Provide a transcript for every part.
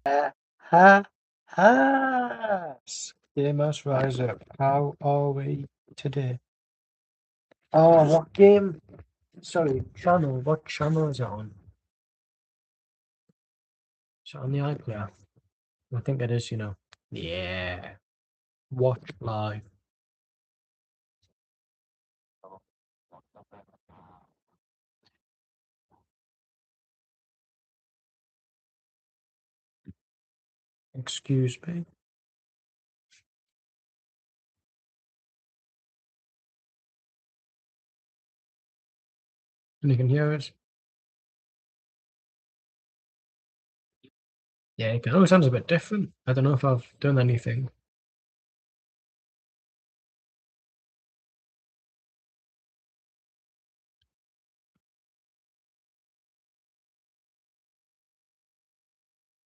Ha, has. Gamers rise up. How are we today? Oh, what game? Sorry, channel. What channel is it on? Is it on the iPlayer? I think it is, you know. Yeah. Watch live. Excuse me. And you can hear us? Yeah, you can. Oh, it sounds a bit different. I don't know if I've done anything.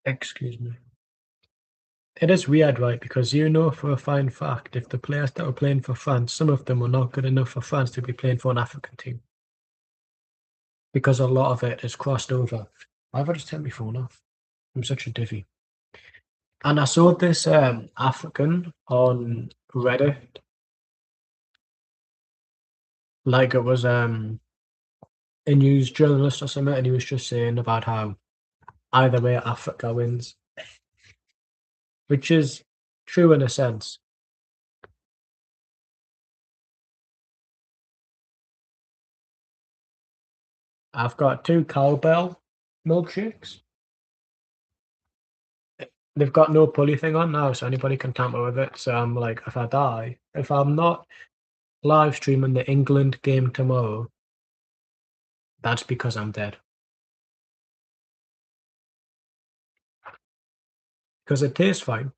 Excuse me. It is weird, right? Because you know for a fine fact, if the players that were playing for France, some of them were not good enough for France to be playing for an African team. Because a lot of it is crossed over. Why have I just turned my phone off? I'm such a divvy. And I saw this African on Reddit, like it was a news journalist or something, and he was just saying about how either way Africa wins, which is true in a sense. I've got 2 cowbell milkshakes. They've got no pulley thing on now, so anybody can tamper with it. So I'm like, if I'm not live streaming the England game tomorrow, that's because I'm dead. Because it tastes fine.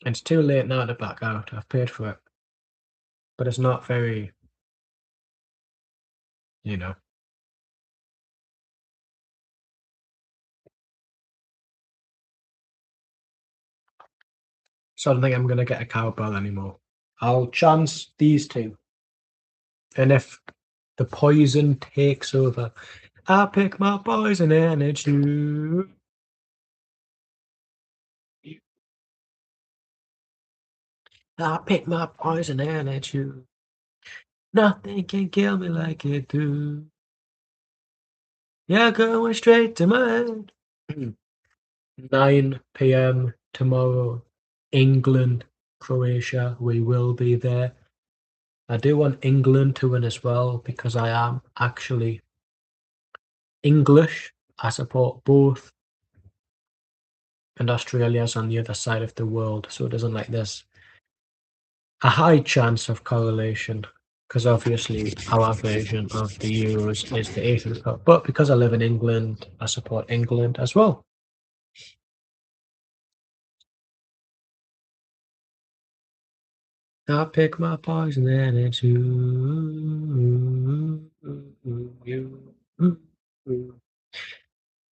It's too late now to back out. I've paid for it. But it's not very, you know. So I don't think I'm gonna get a cowbell anymore. I'll chance these 2. And if the poison takes over, I pick my poison and it's you. I pick my poison and it's you. Nothing can kill me like it do. You're going straight to my head. 9 p.m. tomorrow. England, Croatia. We will be there. I do want England to win as well because I am actually English. I support both, and Australia's on the other side of the world, so it isn't like there's a high chance of correlation because obviously our version of the Euros is the Asian Cup. But because I live in England, I support England as well. I pick my poison and it's you.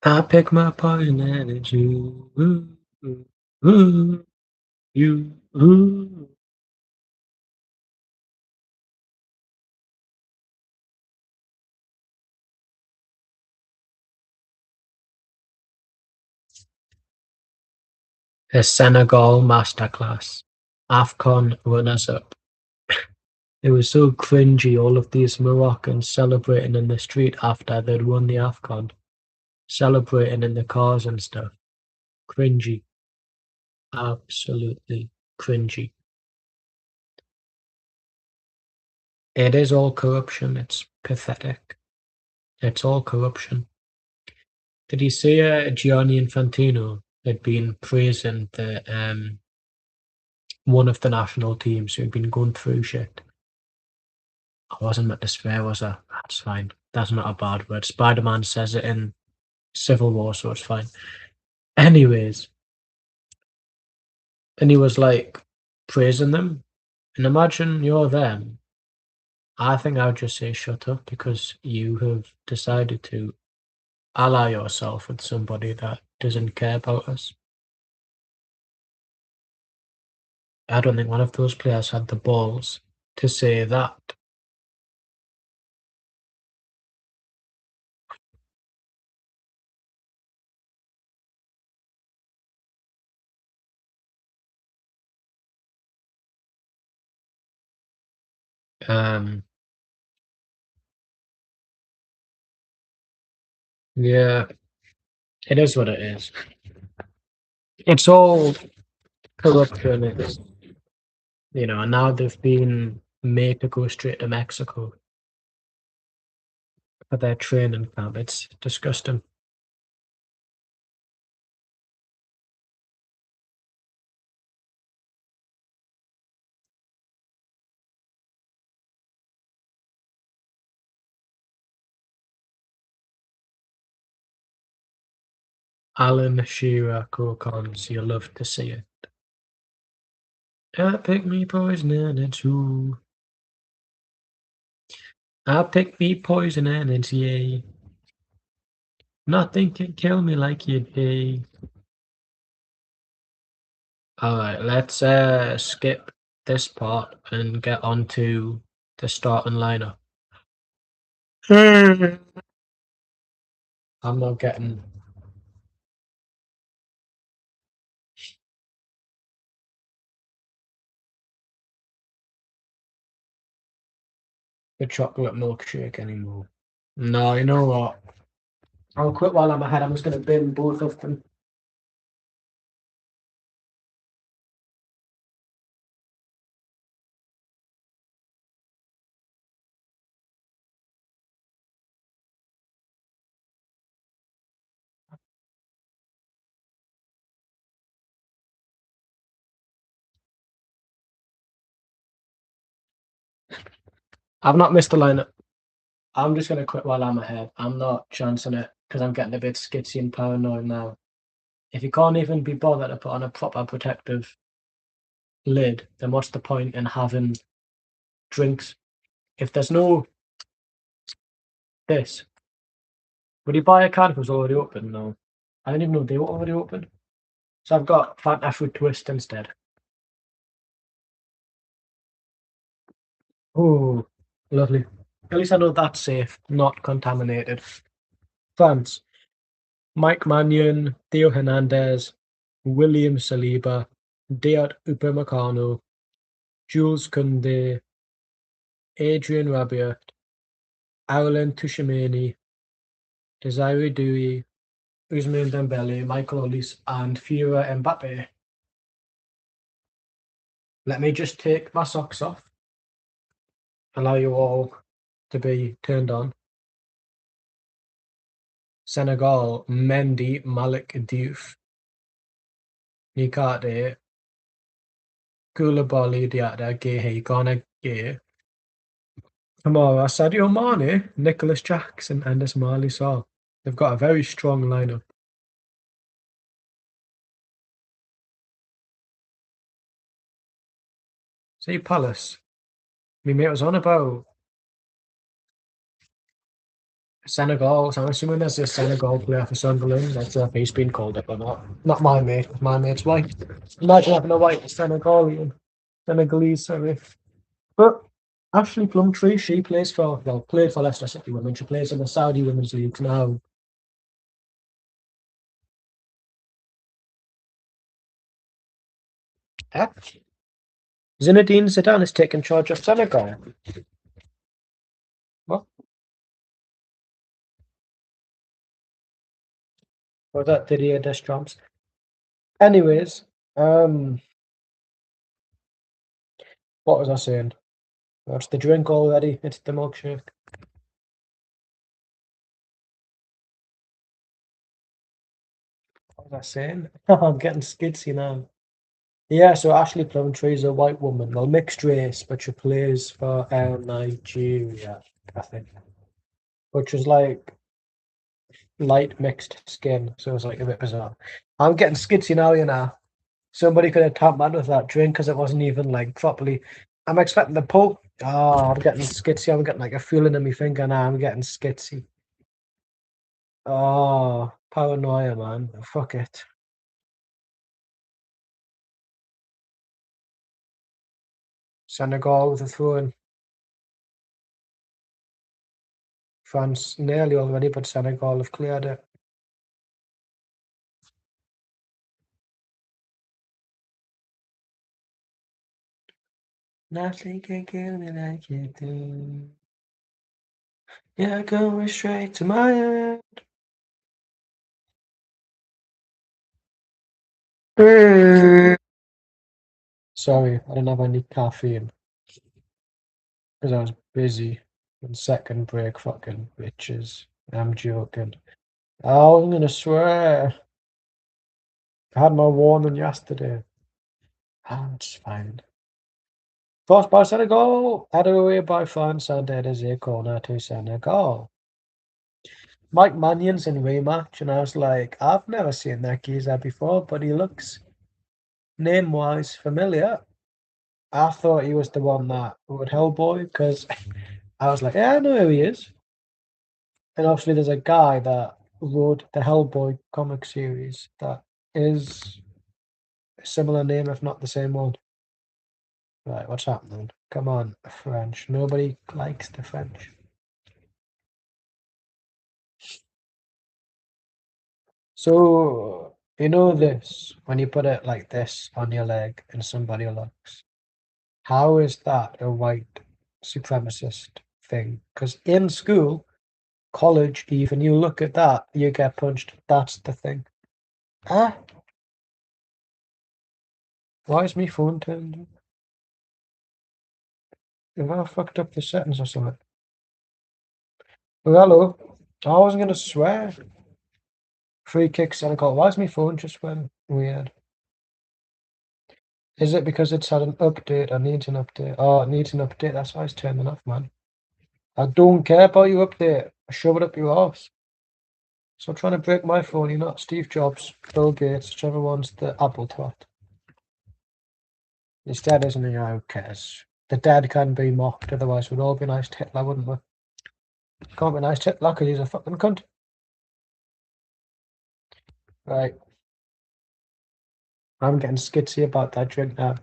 I pick my poison and it's you. A Senegal masterclass. AFCON runners-up. It was so cringy, all of these Moroccans celebrating in the street after they'd won the AFCON. Celebrating in the cars and stuff. Cringy. Absolutely cringy. It is all corruption. It's pathetic. It's all corruption. Did you see Gianni Infantino had been praising the one of the national teams who'd been going through shit? I wasn't meant to swear, was I? That's fine. That's not a bad word. Spider-Man says it in Civil War, so it's fine. Anyways, and he was like praising them. And imagine you're them. I think I would just say shut up because you have decided to ally yourself with somebody that doesn't care about us. I don't think one of those players had the balls to say that. Um, yeah, it is what it is. It's all corruption. It's, and now they've been made to go straight to Mexico for their training camp. It's disgusting. Alan Shearer, Cons, you love to see it. I pick me poison and it's who. I pick me poison and it's yay. Nothing can kill me like you do. Alright, let's skip this part and get on to the starting lineup. I'm not getting the chocolate milkshake anymore. No, you know what? I'll quit while I'm ahead. I'm just gonna bin both of them. I've not missed the lineup. I'm just gonna quit while I'm ahead. I'm not chancing it because I'm getting a bit skitsy and paranoid now. If you can't even be bothered to put on a proper protective lid, then what's the point in having drinks? If there's no this, would you buy a can if it was already open? No. I didn't even know they were already open. So I've got Fanta Fruit Twist instead. Oh, lovely. At least I know that's safe, not contaminated. France. Mike Mannion, Theo Hernandez, William Saliba, Diat Upamecano, Jules Koundé, Adrian Rabiot, Aurelien Tchouameni, Desiree Douy, Ousmane Dembele, Michael Olise, and Fira Mbappe. Let me just take my socks off. Allow you all to be turned on. Senegal, Mendy, Malik Diouf, Nikate, Koulibaly, Diatta, Gueye, Ghana, Gueye, Kamara, Sadio Mane, Nicholas Jackson, and Ismaili Sarr. They've got a very strong lineup. See, Palace. My mate was on about Senegal, so I'm assuming there's a Senegal player for Sunderland. That's if he's been called up or not. Not my mate, it's my mate's wife. Imagine having a white Senegalese, sorry. But Ashley Plumtree, she played for Leicester City Women. She plays in the Saudi Women's League now. Yeah. Zinedine Zidane is taking charge of Senegal. What? Or that Didier Deschamps. Anyways, what was I saying? What's the drink already? It's the milkshake. What was I saying? I'm getting skitsy now. Yeah, so Ashley Plumtree is a white woman, well, mixed race, but she plays for Nigeria, I think. Which is like light mixed skin, so it's like a bit bizarre. I'm getting skitsy now, you know. Somebody could have tampered with that drink because it wasn't even like properly. I'm expecting the pull. Oh, I'm getting skitsy. I'm getting like a feeling in my finger now. I'm getting skitsy. Oh, paranoia, man. Fuck it. Senegal with a throw in. France nearly already, but Senegal have cleared it. Nothing can kill me like you do. Yeah, going straight to my head. Sorry, I didn't have any caffeine because I was busy. And second break, fucking bitches. I'm joking. Oh, I'm gonna swear. I had my warning yesterday. Ah, it's fine. Forced by Senegal. Headed away by France and it is a corner to Senegal. Mike Mannion's in rematch, and I was like, I've never seen that geezer before, but he looks name-wise familiar. I thought he was the one that would Hellboy because I was like, yeah, I know who he is. And obviously, there's a guy that wrote the Hellboy comic series that is a similar name, if not the same one. Right, what's happening? Come on, French. Nobody likes the French. So, you know this, when you put it like this on your leg and somebody looks, how is that a white supremacist thing? Because in school, college, even you look at that, you get punched. That's the thing. Ah, why is my phone turned on? Have I fucked up the settings or something? Oh, hello. I wasn't gonna swear. Free kick Senegal. Why is my phone just went weird? Is it because it's had an update or needs an update? Oh, it needs an update. That's why it's turning off, man. I don't care about your update. I shove it up your arse. Stop trying to break my phone. You're not Steve Jobs, Bill Gates, whichever one's the Apple twat. He's dead, isn't he? Who cares? The dead can be mocked, otherwise we'd all be nice to Hitler, wouldn't we? Can't be nice to Hitler because he's a fucking cunt. Right. I'm getting skitsy about that drink now.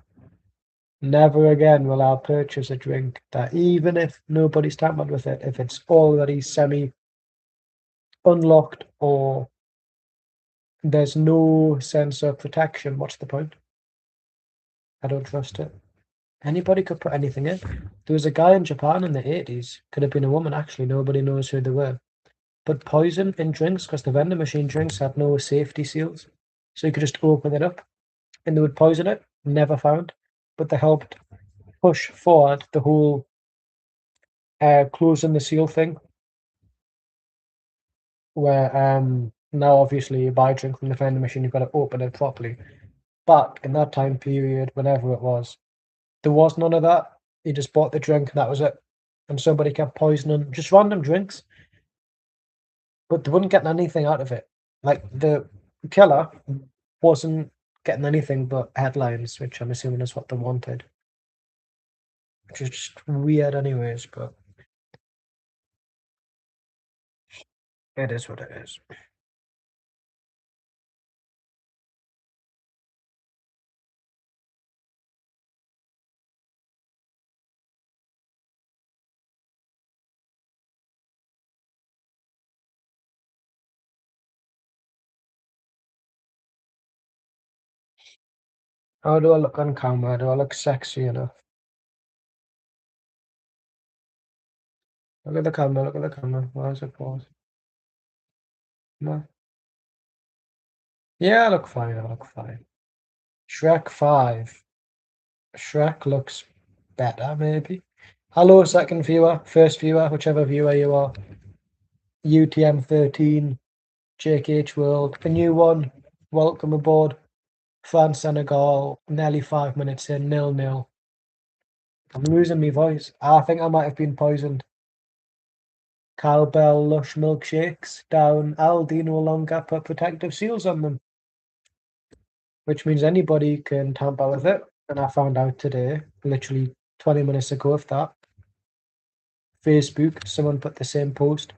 Never again will I purchase a drink that, even if nobody's tampered with it, if it's already semi unlocked or there's no sense of protection, what's the point? I don't trust it. Anybody could put anything in. There was a guy in Japan in the 80s, could have been a woman actually, nobody knows who they were. Put poison in drinks because the vending machine drinks had no safety seals. So you could just open it up and they would poison it. Never found. But they helped push forward the whole closing the seal thing, where now obviously you buy a drink from the vending machine, you've got to open it properly. But in that time period, whenever it was, there was none of that. You just bought the drink and that was it. And somebody kept poisoning just random drinks, but they wouldn't get anything out of it. Like the killer wasn't getting anything but headlines, which I'm assuming is what they wanted, which is just weird, anyways. But it is what it is. How do I look on camera? Do I look sexy enough? Look at the camera. Look at the camera. Why is it paused? No. Yeah, I look fine. I look fine. Shrek 5. Shrek looks better, maybe. Hello, second viewer, first viewer, whichever viewer you are. UTM13, JKH World, a new one. Welcome aboard. France, Senegal, nearly 5 minutes in, 0-0. I'm losing my voice. I think I might have been poisoned. Cowbell Lush milkshakes down Aldi no longer put protective seals on them, which means anybody can tamper with it. And I found out today, literally 20 minutes ago, if that. Facebook, someone put the same post.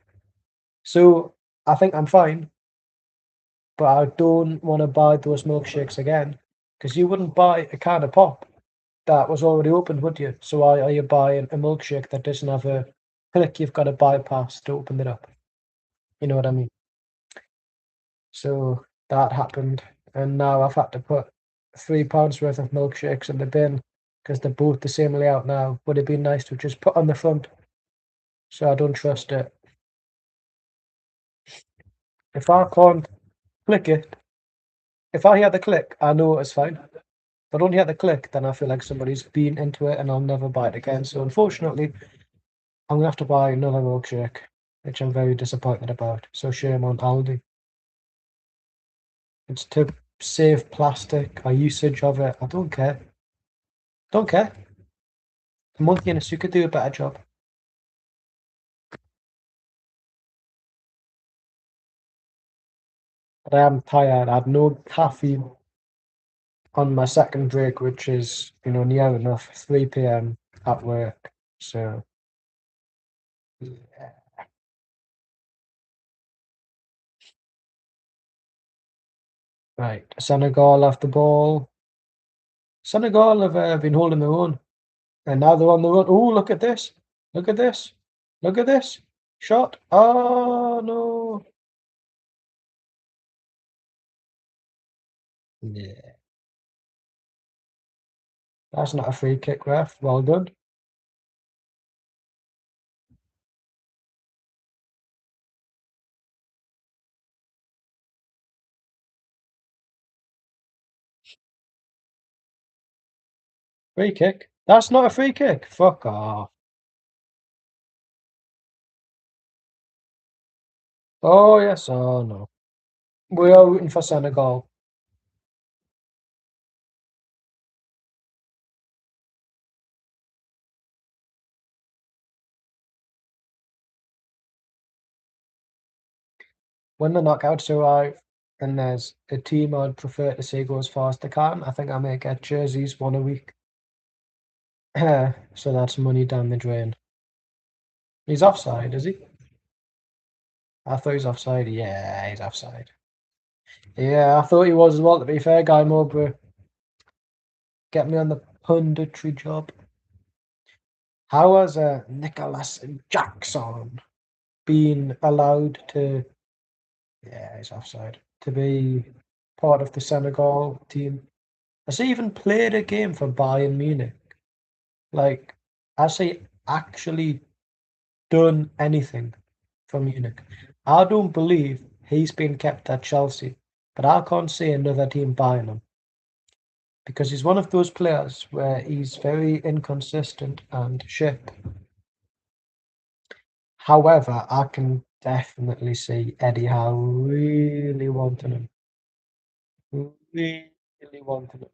So I think I'm fine, but I don't want to buy those milkshakes again because you wouldn't buy a can of pop that was already opened, would you? So why are you buying a milkshake that doesn't have a click you've got to bypass to open it up? You know what I mean? So that happened, and now I've had to put £3 worth of milkshakes in the bin because they're both the same layout now. Would it be nice to just put on the front? So I don't trust it. If I can't click it, if I hear the click, I know it's fine. If I don't hear the click, then I feel like somebody's been into it and I'll never buy it again. So unfortunately, I'm gonna have to buy another milkshake, which I'm very disappointed about. So shame on Aldi. It's to save plastic or usage of it. I don't care. Don't care. The monkeyiness, you could do a better job. But I am tired. I had no caffeine on my second break, which is, near enough 3 p.m. at work. So, yeah. Right. Senegal have the ball. Senegal have been holding their own. And now they're on the run. Oh, look at this. Look at this. Look at this. Shot. Oh, no. Yeah. That's not a free kick, ref. Well done. Free kick. That's not a free kick. Fuck off. Oh, yes. Oh, no. We are rooting for Senegal. When the knockouts arrive and there's a team I'd prefer to see go as far as they can, I think I may get jerseys one a week. So that's money down the drain. He's offside, is he? I thought he was offside. Yeah, he's offside. Yeah, I thought he was as well, to be fair, Guy Mowbray. Get me on the punditry job. How has Nicholas Jackson been allowed to, yeah, he's offside, to be part of the Senegal team? Has he even played a game for Bayern Munich? Like, has he actually done anything for Munich? I don't believe he's been kept at Chelsea, but I can't see another team buying him because he's one of those players where he's very inconsistent and shit. However, I can definitely see Eddie Howe really wanting him. Really wanting him.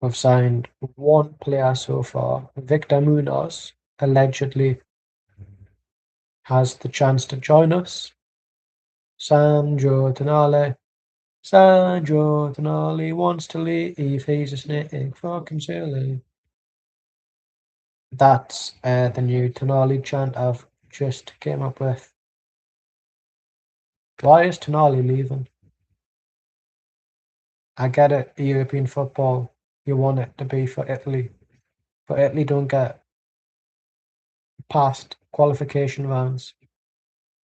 We've signed one player so far. Victor Munoz allegedly has the chance to join us. Sandro Tonali. Sandro Tonali wants to leave. He's a snake fucking silly. That's the new Tonali chant I've just came up with. Why is Tonali leaving? I get it, European football. You want it to be for Italy. But Italy don't get past qualification rounds.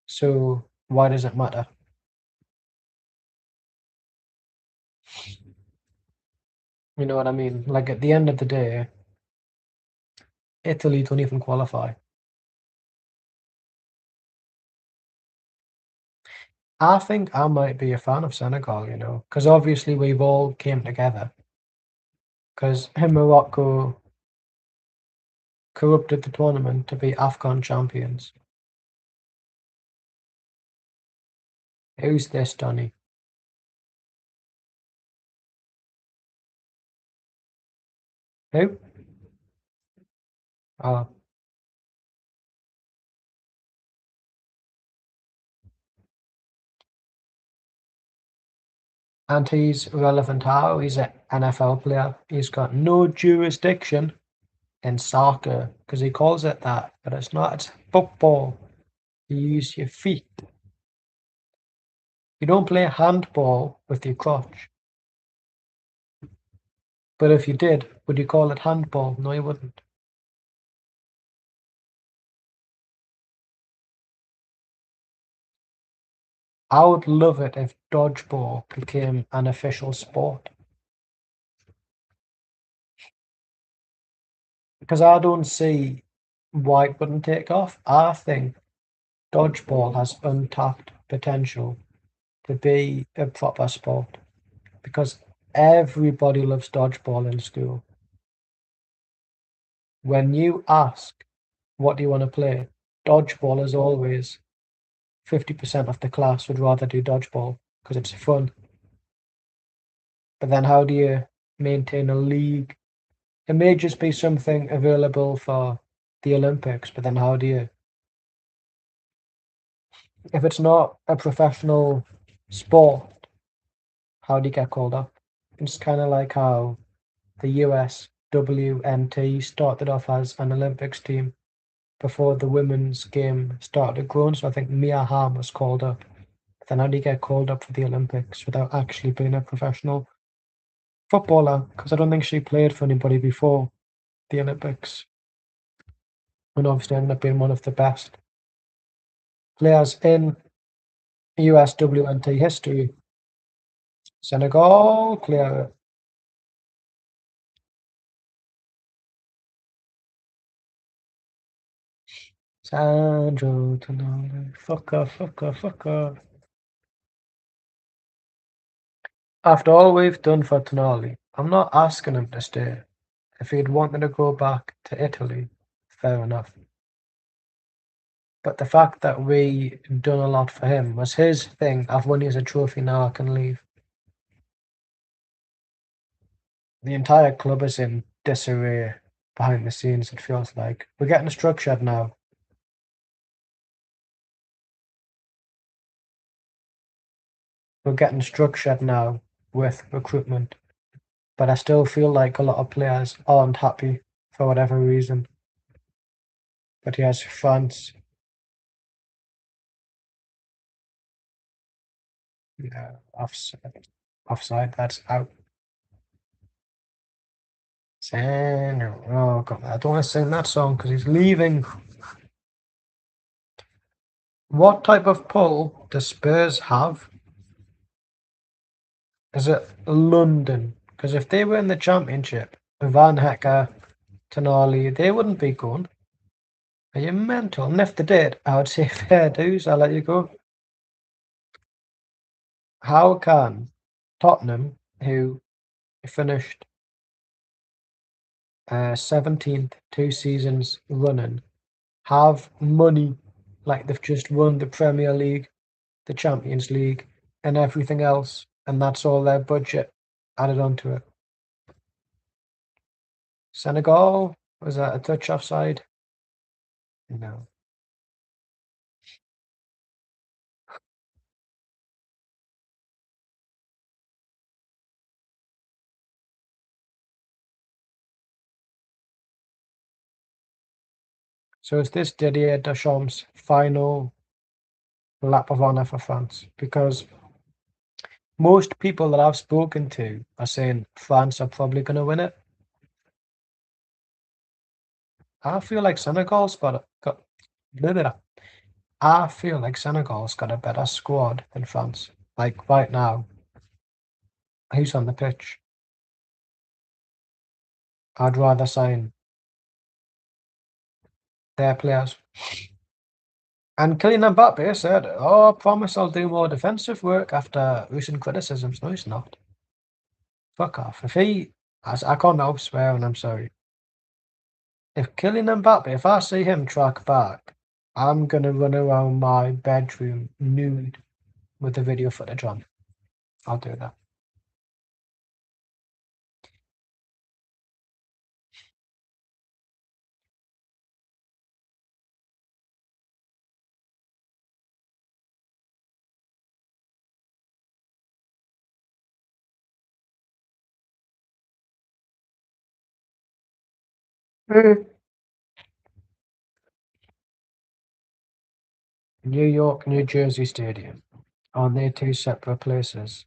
So why does it matter? You know what I mean? Like at the end of the day, Italy don't even qualify. I think I might be a fan of Senegal, because obviously we've all came together. Because Morocco corrupted the tournament to be AFCON champions. Who's this, Donny? Who? Oh, and he's relevant how? He's an NFL player. He's got no jurisdiction in soccer because he calls it that, but it's not. It's football. You use your feet. You don't play handball with your crotch. But if you did, would you call it handball? No, you wouldn't. I would love it if dodgeball became an official sport. because I don't see why it wouldn't take off. I think dodgeball has untapped potential to be a proper sport because everybody loves dodgeball in school. When you ask, what do you want to play? Dodgeball is always 50% of the class would rather do dodgeball because it's fun. But then how do you maintain a league? It may just be something available for the Olympics, but then how do you, if it's not a professional sport, how do you get called up? It's kind of like how the US WNT started off as an Olympics team before the women's game started growing. So I think Mia Hamm was called up. Then how do you get called up for the Olympics without actually being a professional footballer? Because I don't think she played for anybody before the Olympics. And obviously ended up being one of the best players in US WNT history. Senegal, clear. Sandro Tonali. Fucker, fucker, fucker. After all we've done for Tonali, I'm not asking him to stay. If he'd wanted to go back to Italy, fair enough. But the fact that we done a lot for him was his thing. I've won you as a trophy, now I can leave. The entire club is in disarray behind the scenes, it feels like. We're getting structured now. We're getting structured now with recruitment. But I still feel like a lot of players aren't happy for whatever reason. But yes, France. Yeah, offside. Offside, that's out. Oh god, I don't want to sing that song because he's leaving. What type of pull does Spurs have? Is it London? Because if they were in the Championship, Van Hecker, Tonali, they wouldn't be going. Are you mental? And if they did, I would say fair dues, I'll let you go. How can Tottenham, who finished 17th 2 seasons running, have money like they've just won the Premier League, the Champions League, and everything else, and that's all their budget added onto it? Senegal, was that a touch offside? No. So is this Didier Deschamps' final lap of honour for France? Because most people that I've spoken to are saying France are probably going to win it. I feel like Senegal's got blah, blah, blah. I feel like Senegal's got a better squad than France. Like right now, who's on the pitch? I'd rather sign their players. And Kylian Mbappe said, "Oh, I promise I'll do more defensive work after recent criticisms." No, he's not. Fuck off. If he, I can't help swearing, I'm sorry. If Kylian Mbappe, if I see him track back, I'm gonna run around my bedroom nude with the video footage on. I'll do that. New York, New Jersey Stadium. Aren't they two separate places?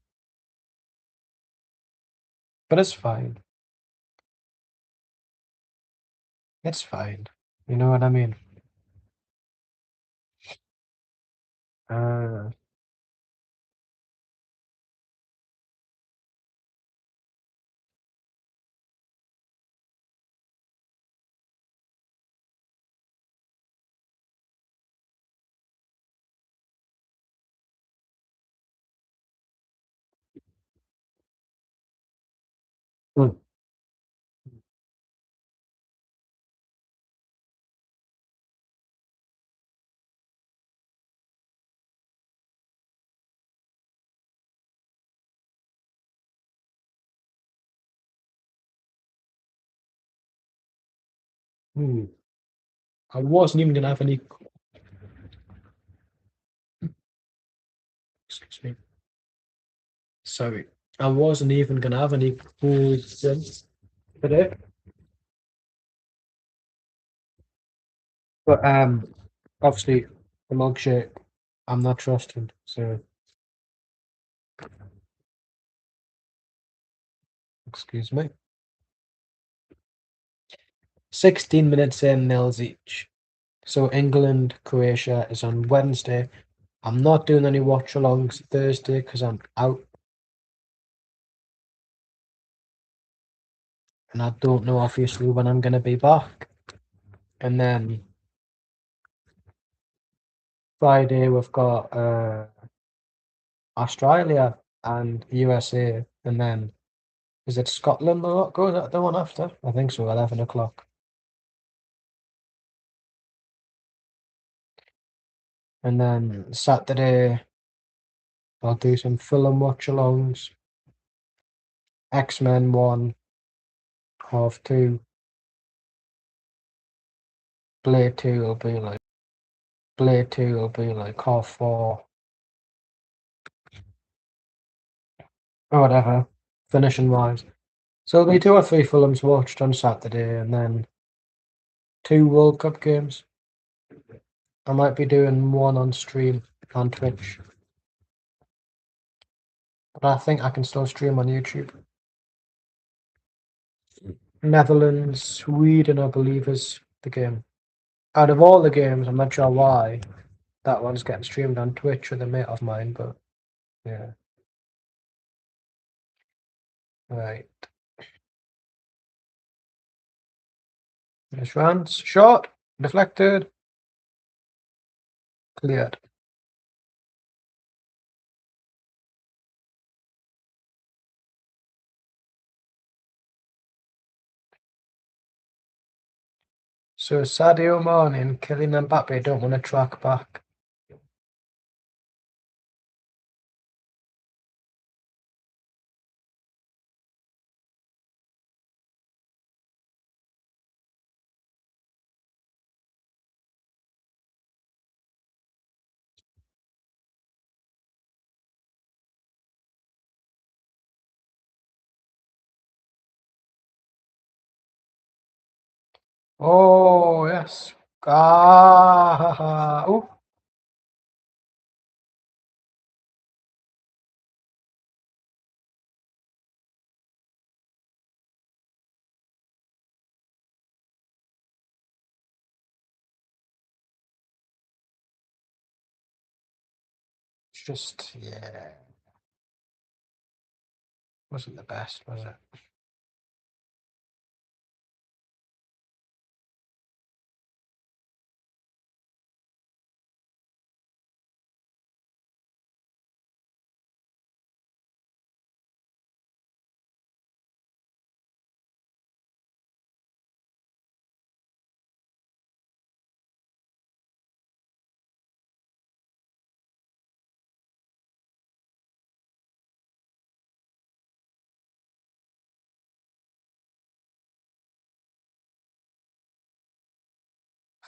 But it's fine. It's fine. You know what I mean? Uh, Ooh, I wasn't even gonna have any. Excuse me. Sorry, I wasn't even gonna have any cold drinks today. But obviously the milkshake, I'm not trusting. So excuse me. 16 minutes in, nils each. So England, Croatia is on Wednesday. I'm not doing any watch-alongs Thursday because I'm out and I don't know obviously when I'm gonna be back. And then Friday we've got Australia and USA, and then is it Scotland or what goes at the one after? I think so, 11 o'clock. And then Saturday I'll do some film watch-alongs. X-Men 1, half 2. Blade 2 will be like half 4 or whatever, finishing wise. So there'll be 2 or 3 films watched on Saturday, and then 2 World Cup games. I might be doing one on stream on Twitch, but I think I can still stream on YouTube. Netherlands, Sweden, I believe, is the game. Out of all the games, I'm not sure why that one's getting streamed on Twitch with a mate of mine, but yeah. Right. There's runs. Shot. Deflected. Cleared. So Sadio Mane and Kylian Mbappe don't want to track back. Oh, yes. Ah, ooh. It's just, yeah. Wasn't the best, was it?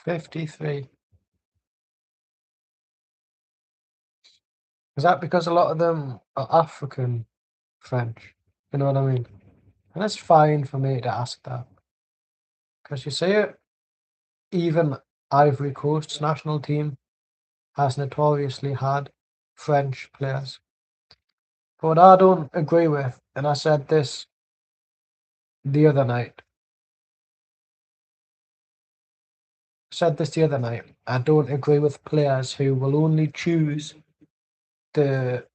$53. Is that because a lot of them are African French? You know what I mean? And it's fine for me to ask that. Because you see it, even Ivory Coast's national team has notoriously had French players. But what I don't agree with, and I said this the other night, I don't agree with players who will only choose the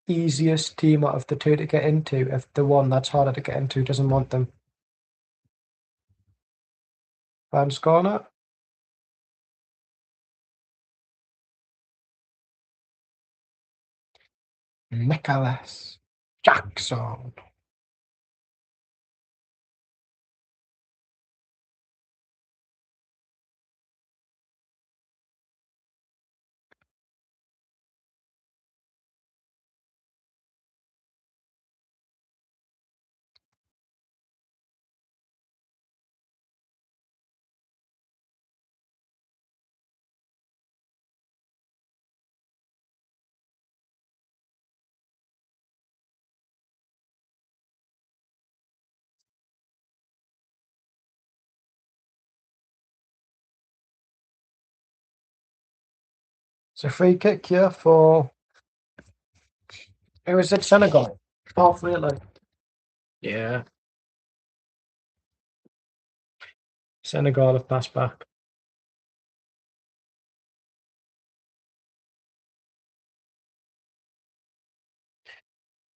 easiest team out of the two to get into if the one that's harder to get into doesn't want them. Van Scorner, Nicholas Jackson. It's a free kick here for. It was at Senegal. Oh, really? Yeah. Senegal have passed back.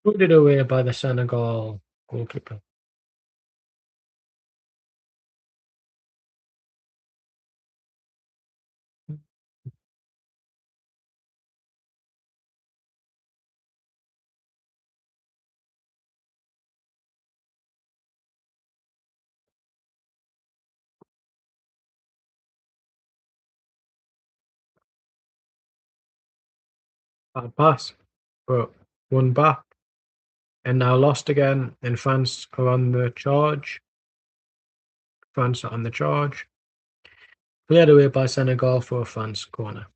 Put it away by the Senegal goalkeeper. Bad pass, but won back. And now lost again. And France are on the charge. France are on the charge. Cleared away by Senegal for a France corner.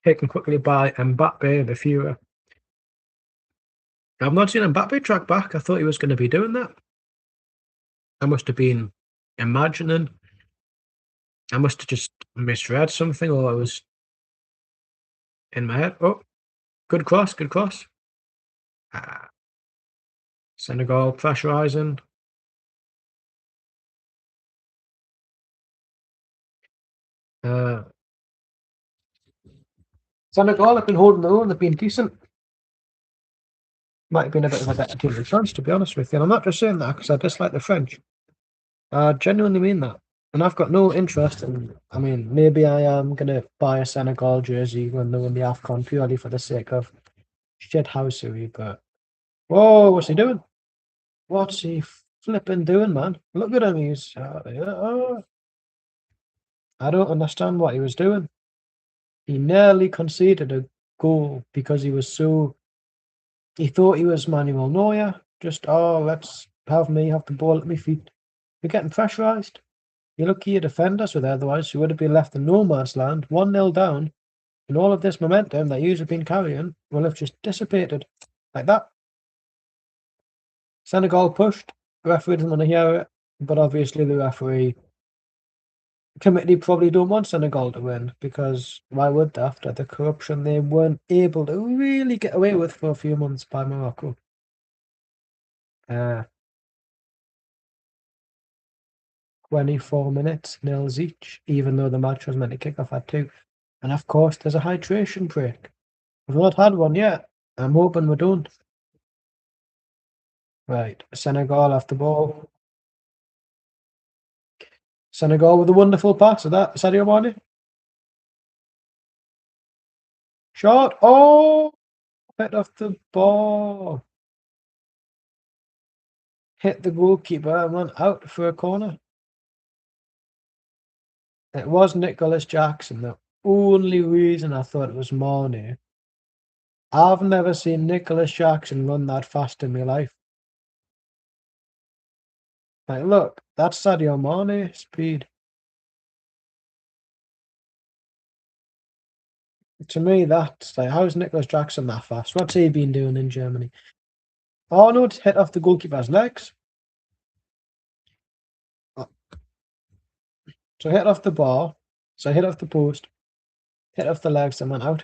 Taken quickly by Mbappe, the Führer. I've not seen Mbappe track back. I thought he was going to be doing that. I must have been imagining. I must have just misread something, or I was in my head. Oh, good cross, good cross. Senegal pressurising. Senegal have been holding their own. They've been decent. Might have been a bit of a better team than France, to be honest with you. And I'm not just saying that because I dislike the French. I genuinely mean that. And I've got no interest in. I mean, maybe I am going to buy a Senegal jersey when they win the AFCON purely for the sake of shithousery. But whoa, what's he doing? What's he flipping doing, man? Look at him. He's. I don't understand what he was doing. He nearly conceded a goal because he was so. He thought he was Manuel Neuer. Just, let's have me have the ball at my feet. You're getting pressurised. You're lucky your defenders were there, otherwise you would have been left in no man's land, 1-0 down, and all of this momentum that you've been carrying will have just dissipated. Like that. Senegal pushed. The referee didn't want to hear it, but obviously the referee committee probably don't want Senegal to win, because why would they, after the corruption they weren't able to really get away with for a few months by Morocco. 24 minutes, nils each, even though the match was meant to kick off at 2. And of course, there's a hydration break. We've not had one yet. I'm hoping we don't. Right, Senegal off the ball. Senegal with a wonderful pass. Is that Sadio Mane? Shot. Oh, hit off the ball. Hit the goalkeeper and went out for a corner. It was Nicholas Jackson. The only reason I thought it was Mane. I've never seen Nicholas Jackson run that fast in my life. Like, look, that's Sadio Mane speed. To me, that's like, how's Nicholas Jackson that fast? What's he been doing in Germany? Oh no, it's hit off the goalkeeper's legs. So hit off the bar. So hit off the post. Hit off the legs and went out.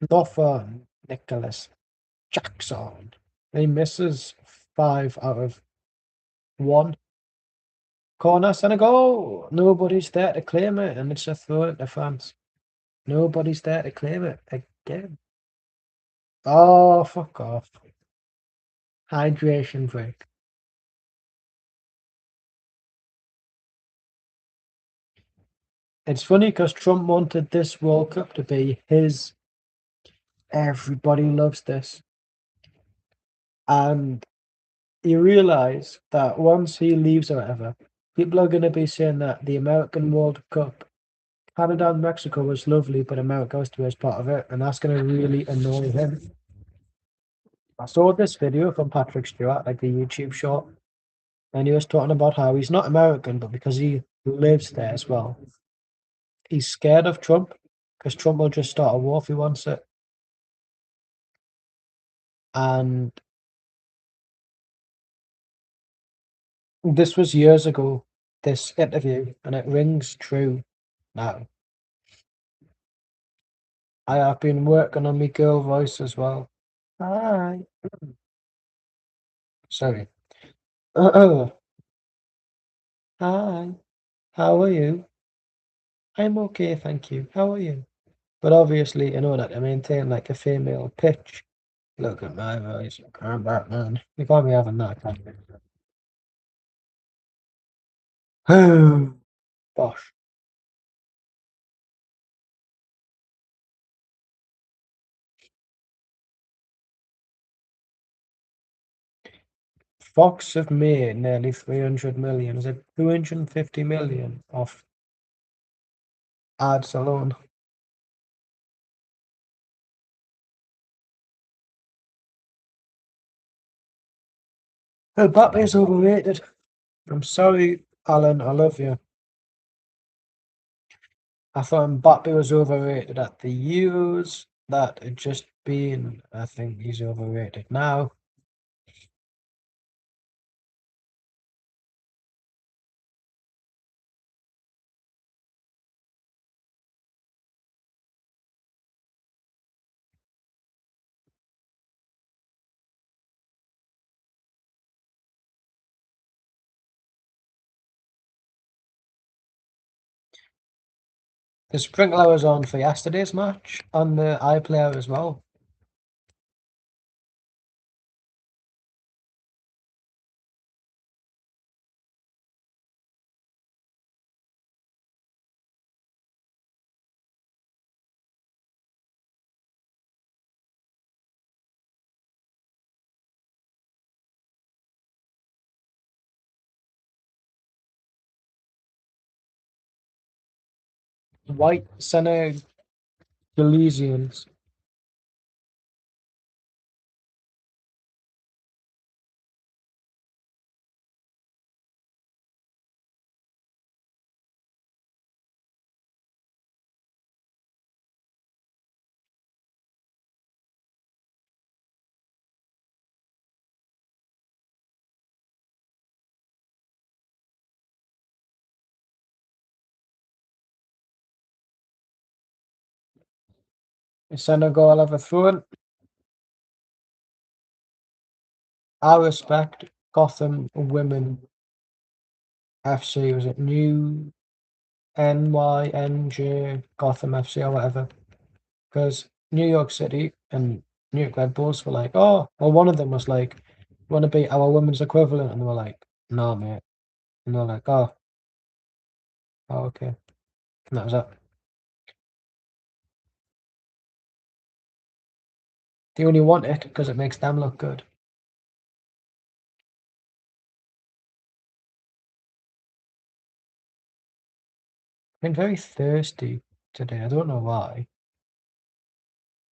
Not for Nicholas Jackson. He misses 5 out of 1. Corner, Senegal. Nobody's there to claim it, and it's a throw into France. Nobody's there to claim it again. Oh, fuck off. Hydration break. It's funny because Trump wanted this World Cup to be his. Everybody loves this. And you realise that once he leaves or whatever, people are going to be saying that the American World Cup, Canada and Mexico was lovely, but America was too as part of it, and that's going to really annoy him. I saw this video from Patrick Stewart, like the YouTube short, and he was talking about how he's not American, but because he lives there as well, he's scared of Trump, because Trump will just start a war if he wants it. And this was years ago, this interview, and it rings true now. I have been working on my girl voice as well. Hi. Sorry. Hi. How are you? I'm okay, thank you. How are you? But obviously, in order to maintain like a female pitch, look at my voice. I'm Batman. You can't be having that, can you? Bosh. Fox have made nearly 300 million. Is it 250 million off ads alone? Mbappe's overrated. I'm sorry, Alan. I love you. I thought Mbappe was overrated at the Euros. That had just been. I think he's overrated now. The sprinkler was on for yesterday's match on the iPlayer as well. White Senegalesians. Is Senegal ever through? I respect Gotham Women FC. Was it New NYNJ Gotham FC or whatever? Because New York City and New York Red Bulls were like, oh, well, one of them was like, want to be our women's equivalent? And they were like, no, mate. And they're like, oh, okay. And that was it. They only want it because it makes them look good. I've been very thirsty today. I don't know why.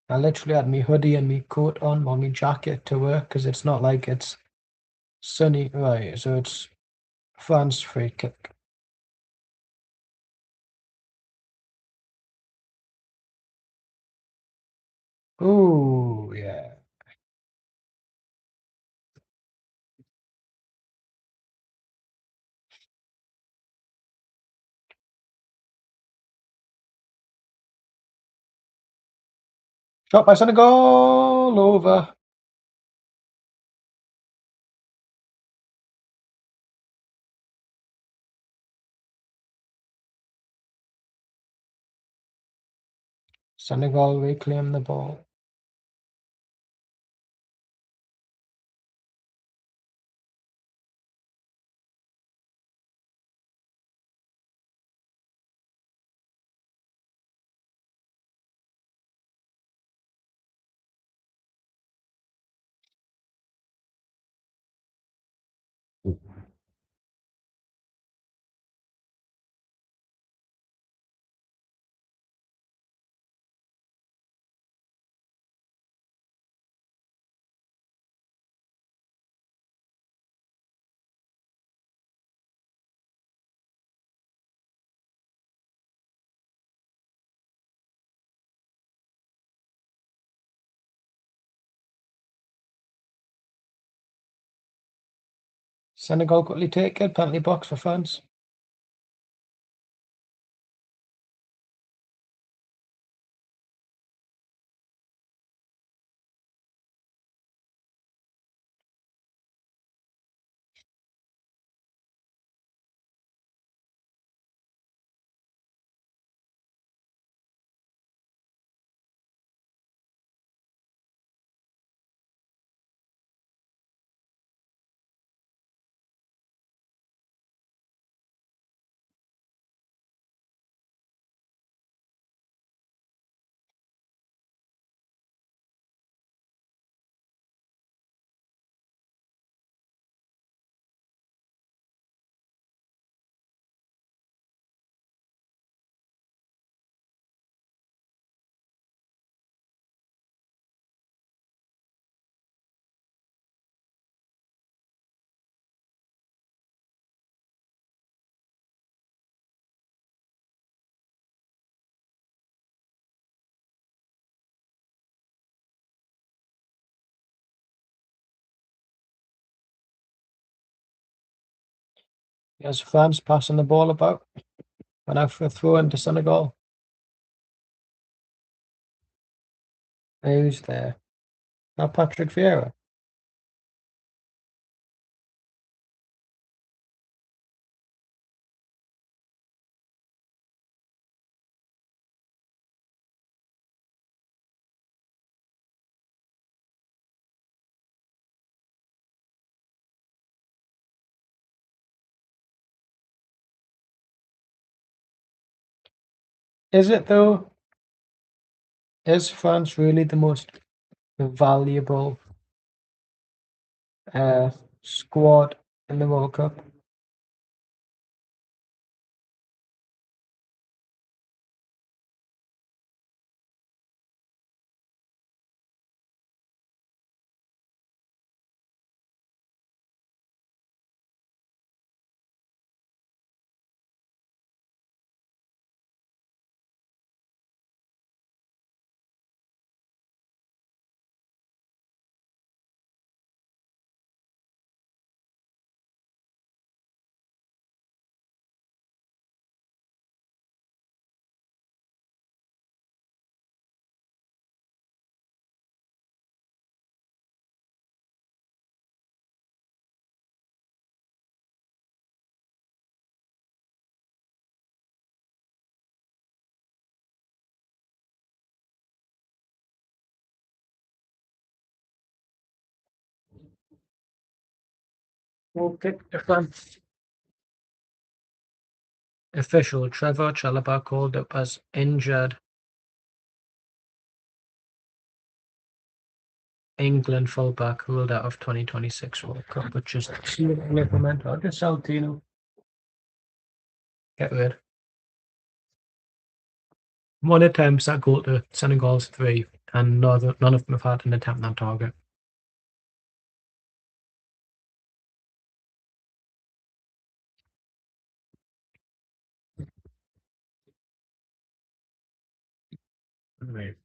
I literally had my hoodie and my coat on or my jacket to work because it's not like it's sunny. Right, so it's France free kick. Ooh, yeah. Shot by Senegal over. Senegal reclaim the ball. Senegal quickly take it. Penalty box for France. Here's France passing the ball about. And out for a throw into Senegal. Who's there? Now Patrick Vieira. Is it though? Is France really the most valuable squad in the World Cup? Okay, France. Official Trevor Chalobah called up as injured. England fullback ruled out of 2026 World Cup, which is implemented. I'll just sell Tino. Get rid. One attempts that goal to Senegal's 3, and none of them have had an attempt on target. Right.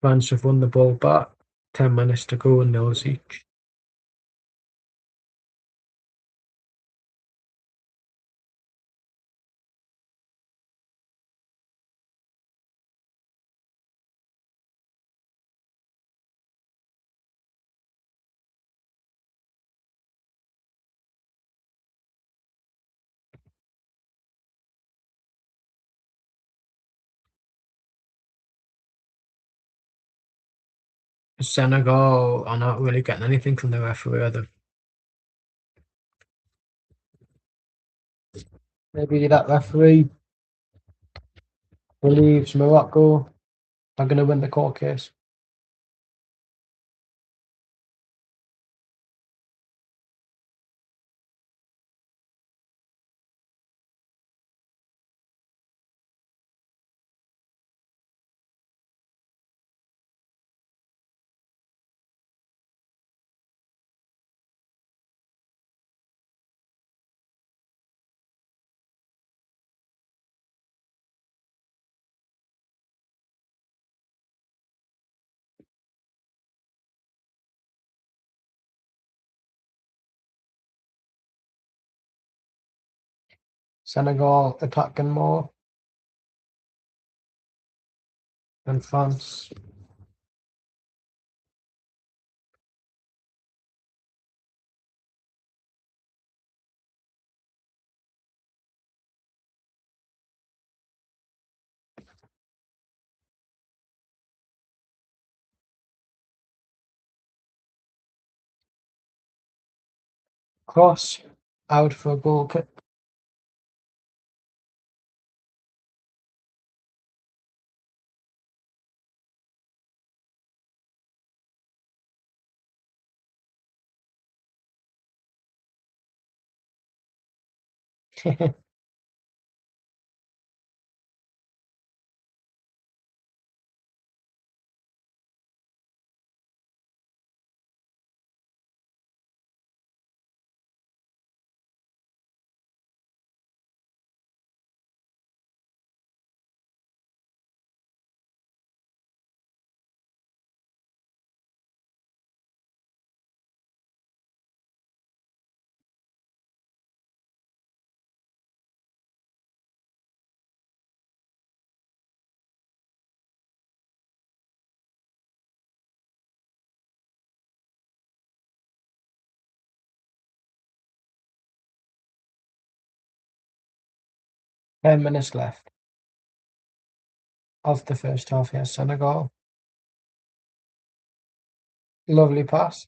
France have won the ball back. 10 minutes to go and nils each. Senegal are not really getting anything from the referee either. Maybe that referee believes Morocco are going to win the court case. Senegal attacking more than France. Cross out for a goal kick. Ten minutes left of the first half here. Senegal. Lovely pass.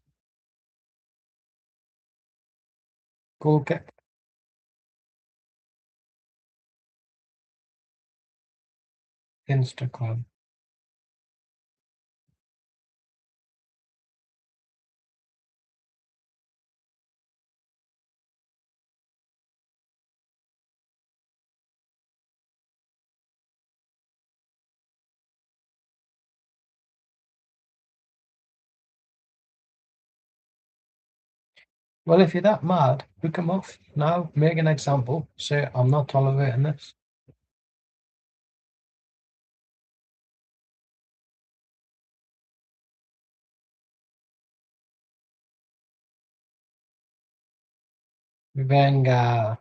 Goal kick. Instagram. Well, if you're that mad, book him off now. Make an example. Say, I'm not tolerating this. Venga.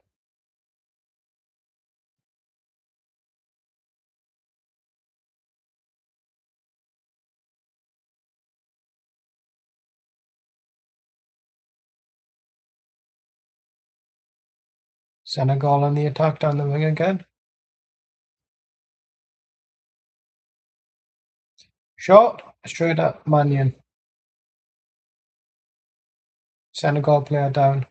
Senegal on the attack down the wing again. Shot. Straight at Mannion. Senegal player down.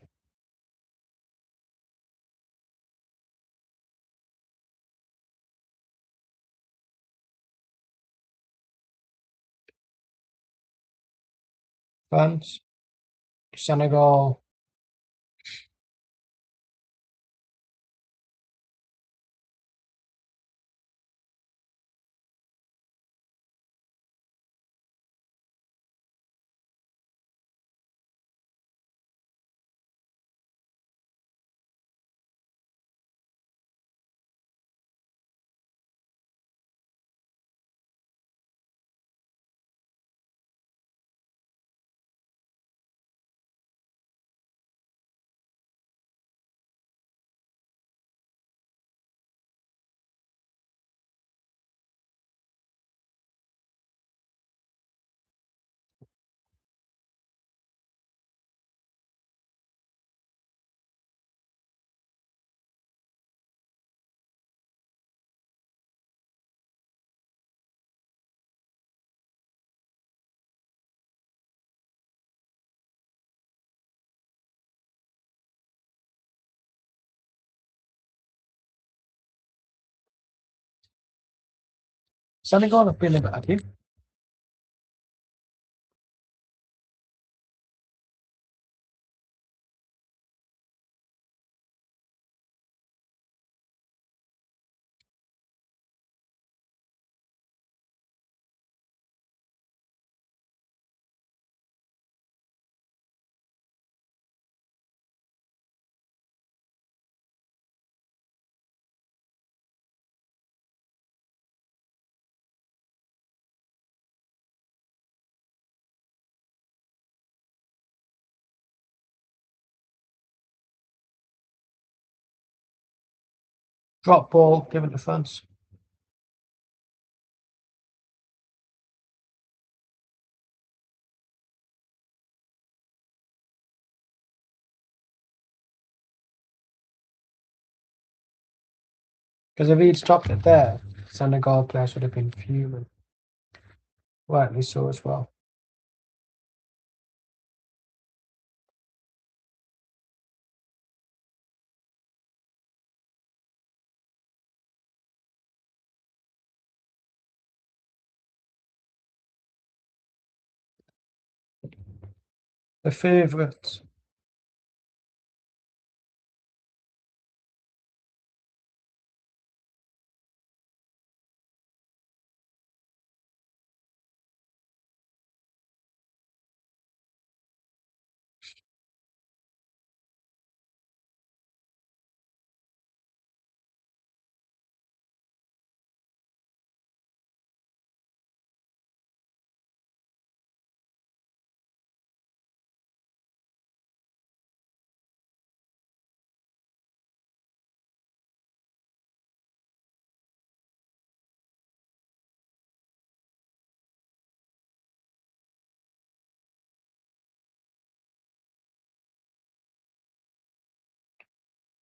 France. Senegal. Senegal have been a better team. Drop ball, given to France. Because if he'd stopped it there, Senegal players would have been fuming. Rightly so as well. The favourites.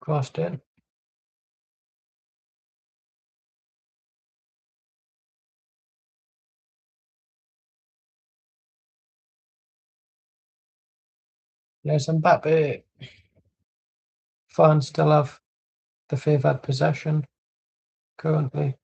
Crossed in. Yes, Mbappe. France still have the favoured possession currently.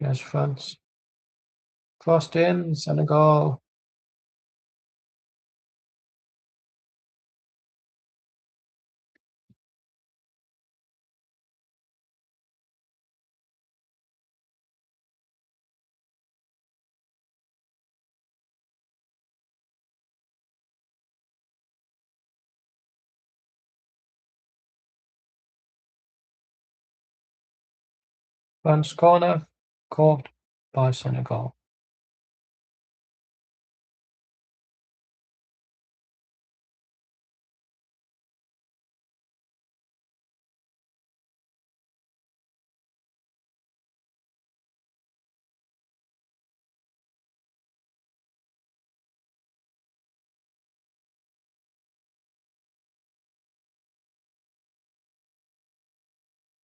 Yes, France. Crossed in, Senegal. France corner, caught by Senegal.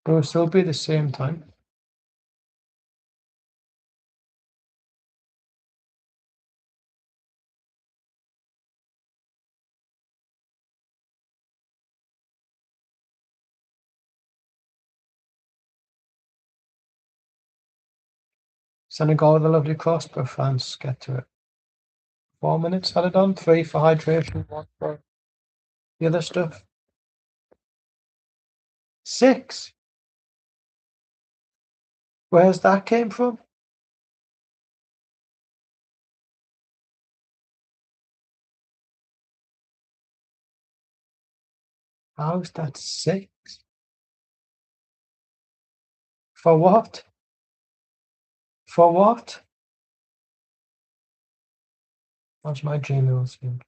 It will still be the same time. Senegal with a lovely cross, but France get to it. 4 minutes added on, 3 for hydration, 1 for the other stuff. 6. Where's that came from? How's that 6? For what? For what? What's my Gmail soon?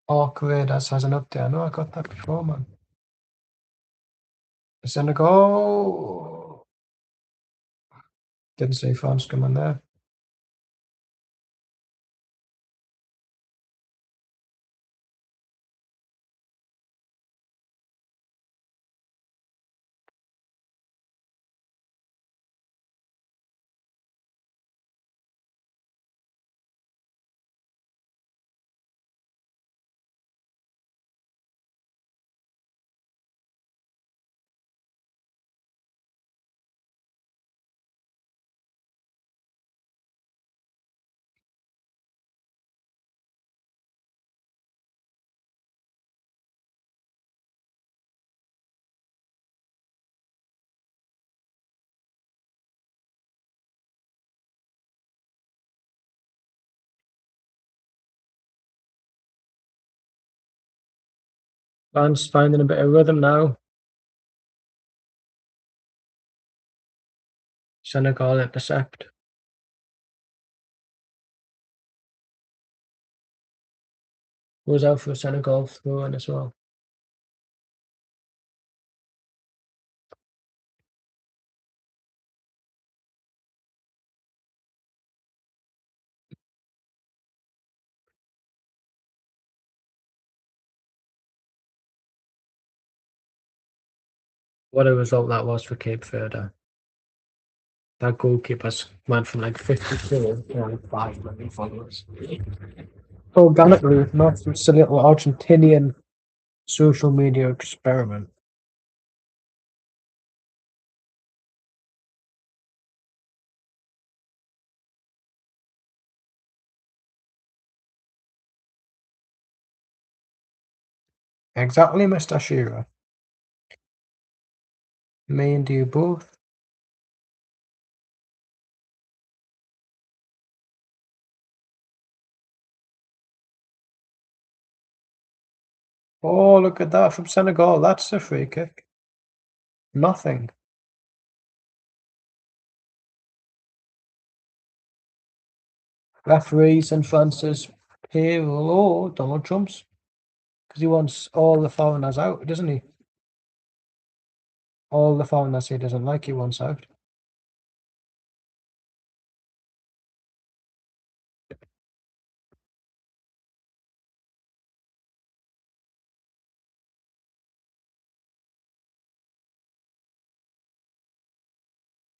Oh, great, that has an update. I know I got that before, man. Senegal. Didn't see France coming there. France finding a bit of rhythm now. Senegal intercept. Was out for a Senegal throw in as well. What a result that was for Cape Verde. That goalkeeper went from like 52 to like 5 million followers. Organically, not just a little Argentinian social media experiment. Exactly, Mr. Shearer. Me and you both. Oh, look at that from Senegal. That's a free kick. Nothing. Referees in France's payroll. Oh, Donald Trump's. Because he wants all the foreigners out, doesn't he? All the foreigners he doesn't like, he wants out.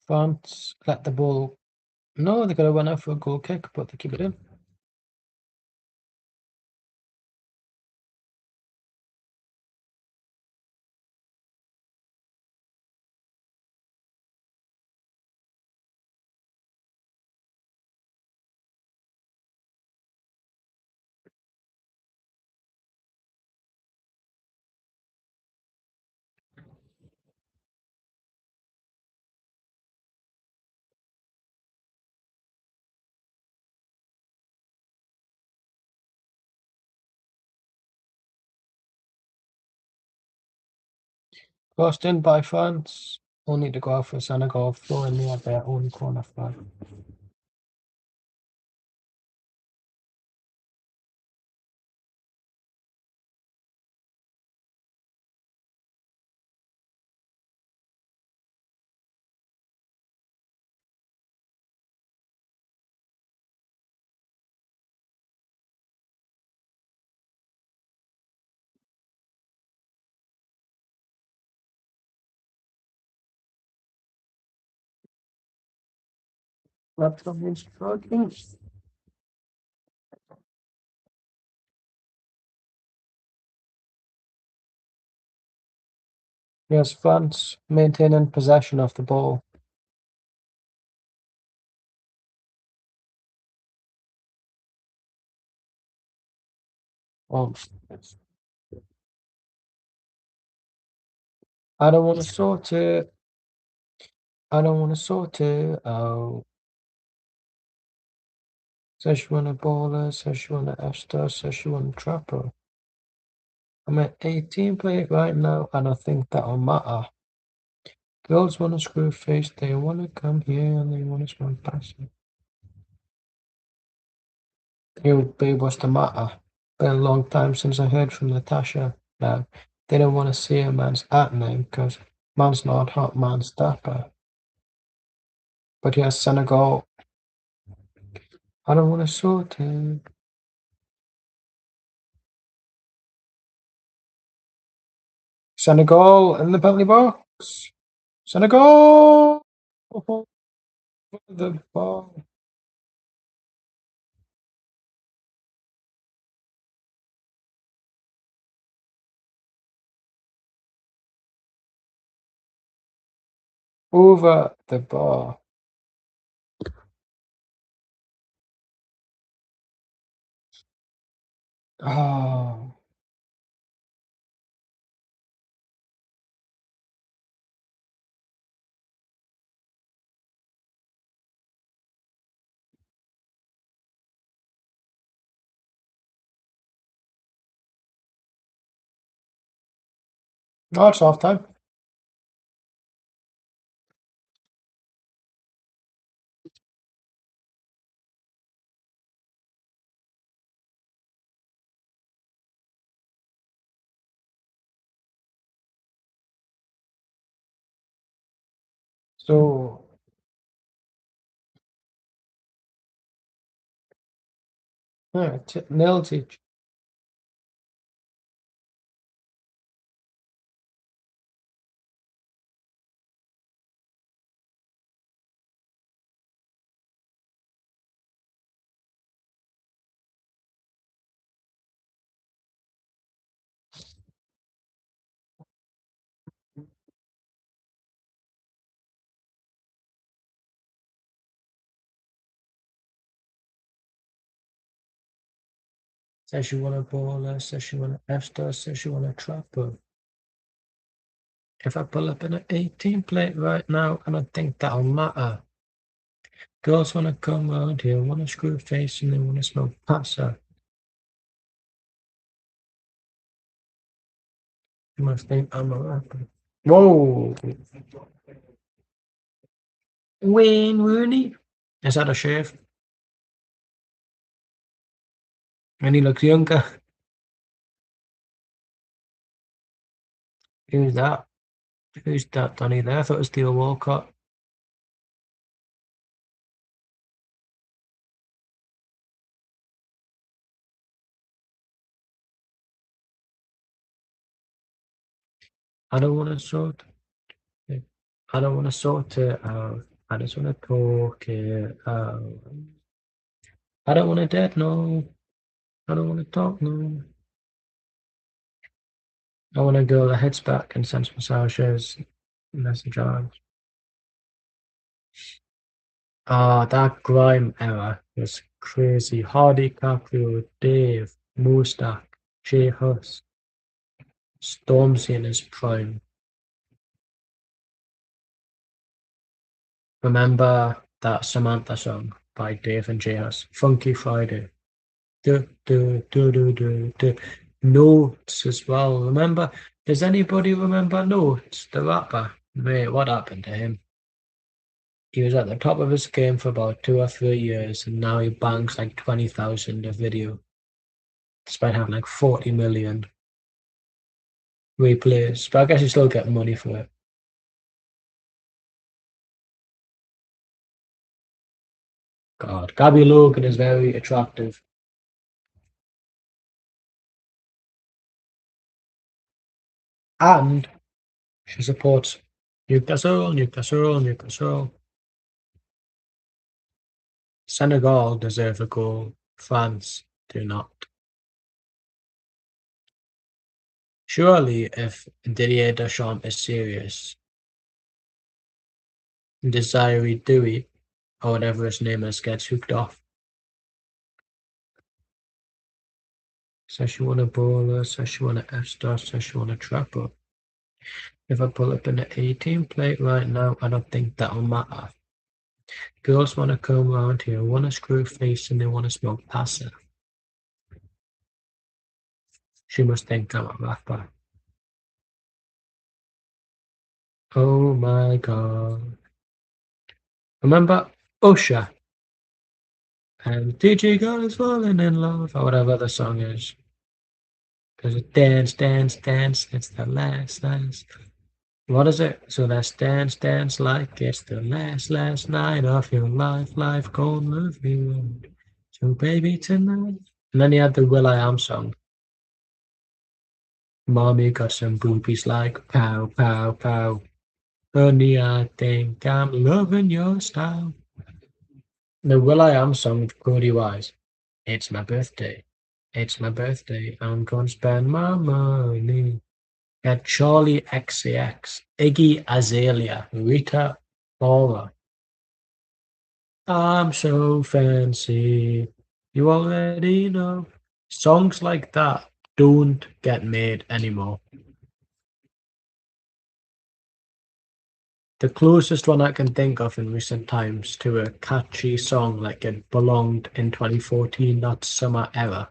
France let the ball. No, they're going to run out for a goal kick, but they keep it in. Crossed in by France. Only to go out for Senegal, throwing near their own corner flag. That's something striking. Yes, France maintaining possession of the ball. Oh, I don't want to sort it. I don't want to sort it out. Says she want a baller, says she want a Esther, says she want a trapper. I'm at 18 play it right now, and I think that'll matter. Girls want to screw face, they want to come here and they want to spend passion. You, babe, what's the matter? Been a long time since I heard from Natasha. Now, they don't want to see a man's at name because man's not hot, man's dapper. But yes, Senegal, I don't want to sort it. Senegal in the penalty box. Senegal! Oh, the ball. Over the bar. Oh, Oh, it's half time. So, yeah, nails each. Says you want a bowler, says you want an F-star, says you want a trapper. If I pull up in an 18 plate right now, I don't think that'll matter. Girls wanna come round here, wanna screw face, and they wanna smoke passa. You must think I'm a rapper. Whoa! Wayne Rooney? Is that a shave? And he looks younger. Who's that? Who's that Danny there? I thought it was Theo Walcott. I don't wanna sort I don't wanna sort it out. I just wanna talk it out. I don't wanna dead no. I don't wanna talk no. I want a girl that heads back and sends massages, message on. Ah, that grime era was crazy. Hardy Caprio, Dave, Mostack, Jay Huss, Stormzy in his prime. Remember that Samantha song by Dave and Jay Huss? Funky Friday. Do, do, do, do, do, do. Notes as well. Remember? Does anybody remember Notes, the rapper? Mate, what happened to him? He was at the top of his game for about 2 or 3 years, and now he banks like 20,000 a video, despite having like 40 million replays. But I guess he's still getting money for it. God, Gabby Logan is very attractive, and she supports Newcastle, Newcastle, Newcastle. Senegal deserve a goal. France do not. Surely, if Didier Deschamps is serious, Desiree Dewey, or whatever his name is, gets hooked off. Says she want a bowler, says she want an F-star, says she want a trapper. If I pull up in the 18 plate right now, I don't think that'll matter. Girls want to come round here, want to screw face, and they want to smoke pasta. She must think I'm a rapper. Oh my god. Remember Usher and DJ Girl is falling in love, or whatever the song is. There's a dance, dance, dance, it's the last dance. What is it? So let's dance, dance like it's the last night of your life. Life gonna move you. So baby tonight. And then you had the will.i.am song. Mommy got some boobies like pow, pow, pow. Honey, I think I'm loving your style. The will.i.am song with Cody Wise. It's my birthday. It's my birthday. I'm gonna spend my money. Got Charlie XCX, Iggy Azalea, Rita Ora. I'm so fancy. You already know. Songs like that don't get made anymore. The closest one I can think of in recent times to a catchy song like it belonged in 2014, that summer era,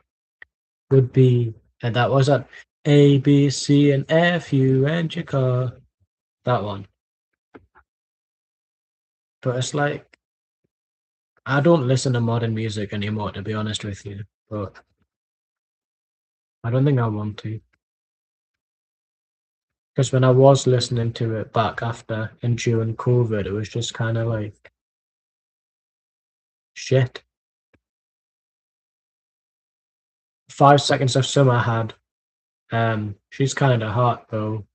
would be, and that was it. A, B, C, and F, U, and your car. That one. But it's like, I don't listen to modern music anymore, to be honest with you. But I don't think I want to. Because when I was listening to it back after and during COVID, it was just kind of like shit. 5 Seconds of Summer had She's Kinda Hot though.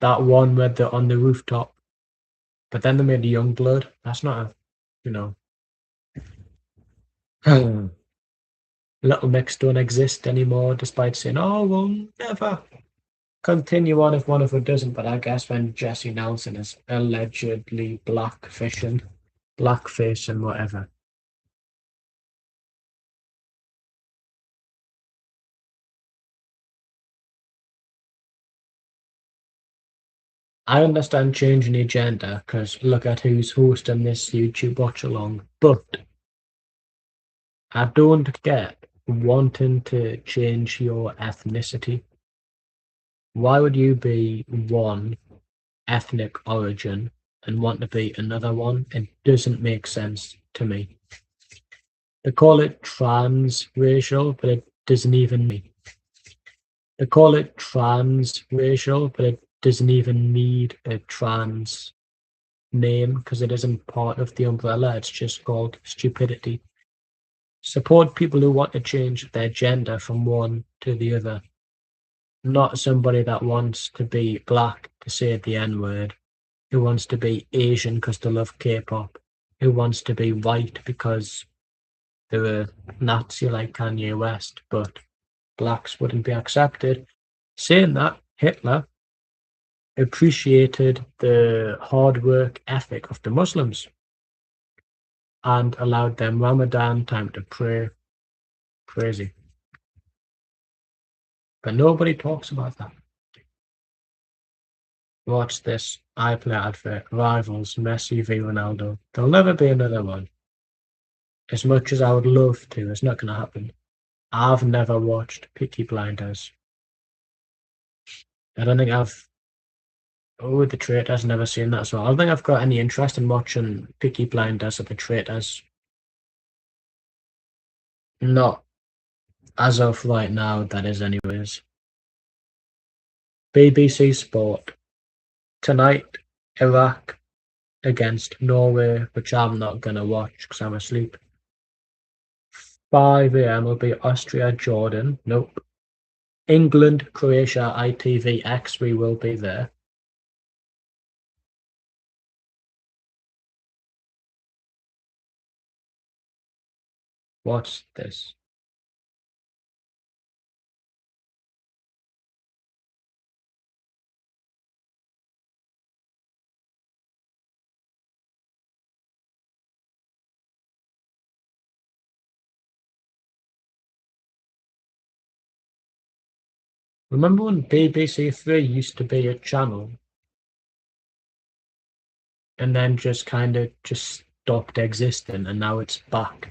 That one with the On the Rooftop. But then they made Youngblood. That's not a, you know, Little Mix don't exist anymore, despite saying, "Oh, we'll never continue on if one of them doesn't." But I guess when Jesse Nelson is allegedly blackface and whatever. I understand changing the agenda because look at who's hosting this YouTube watch along, but I don't get wanting to change your ethnicity. Why would you be one ethnic origin and want to be another one? It doesn't make sense to me. They call it transracial, but it doesn't even they call it transracial, but it doesn't even need a trans name because it isn't part of the umbrella. It's just called stupidity. Support people who want to change their gender from one to the other, not somebody that wants to be black to say the N word, who wants to be Asian because they love K-pop, who wants to be white because they're a Nazi like Kanye West, but blacks wouldn't be accepted. Saying that, Hitler appreciated the hard work ethic of the Muslims and allowed them Ramadan time to pray. Crazy. But nobody talks about that. Watch this iPlayer advert. Rivals Messi v Ronaldo. There'll never be another one. As much as I would love to, it's not going to happen. I've never watched Peaky Blinders. I don't think I've. Oh, The Traitors, never seen that as well. I don't think I've got any interest in watching Peaky Blinders or The Traitors. Not as of right now, that is, anyways. BBC Sport. Tonight, Iraq against Norway, which I'm not going to watch because I'm asleep. 5 a.m. will be Austria, Jordan. Nope. England, Croatia, ITVX. We will be there. What's this? Remember when BBC Three used to be a channel and then just kind of just stopped existing and now it's back?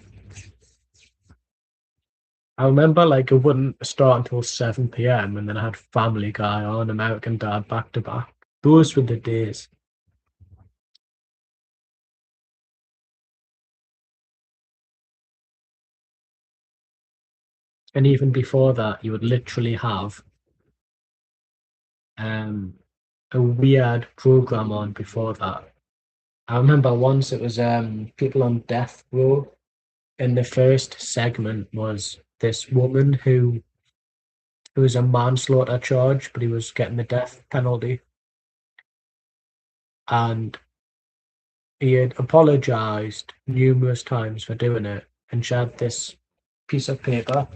I remember like it wouldn't start until 7 p.m. and then I had Family Guy on, American Dad back to back. Those were the days. And even before that, you would literally have um, a weird program on before that. I remember once it was people on death row, and the first segment was this woman who it was a manslaughter charge, but he was getting the death penalty, and he had apologized numerous times for doing it, and she had this piece of paper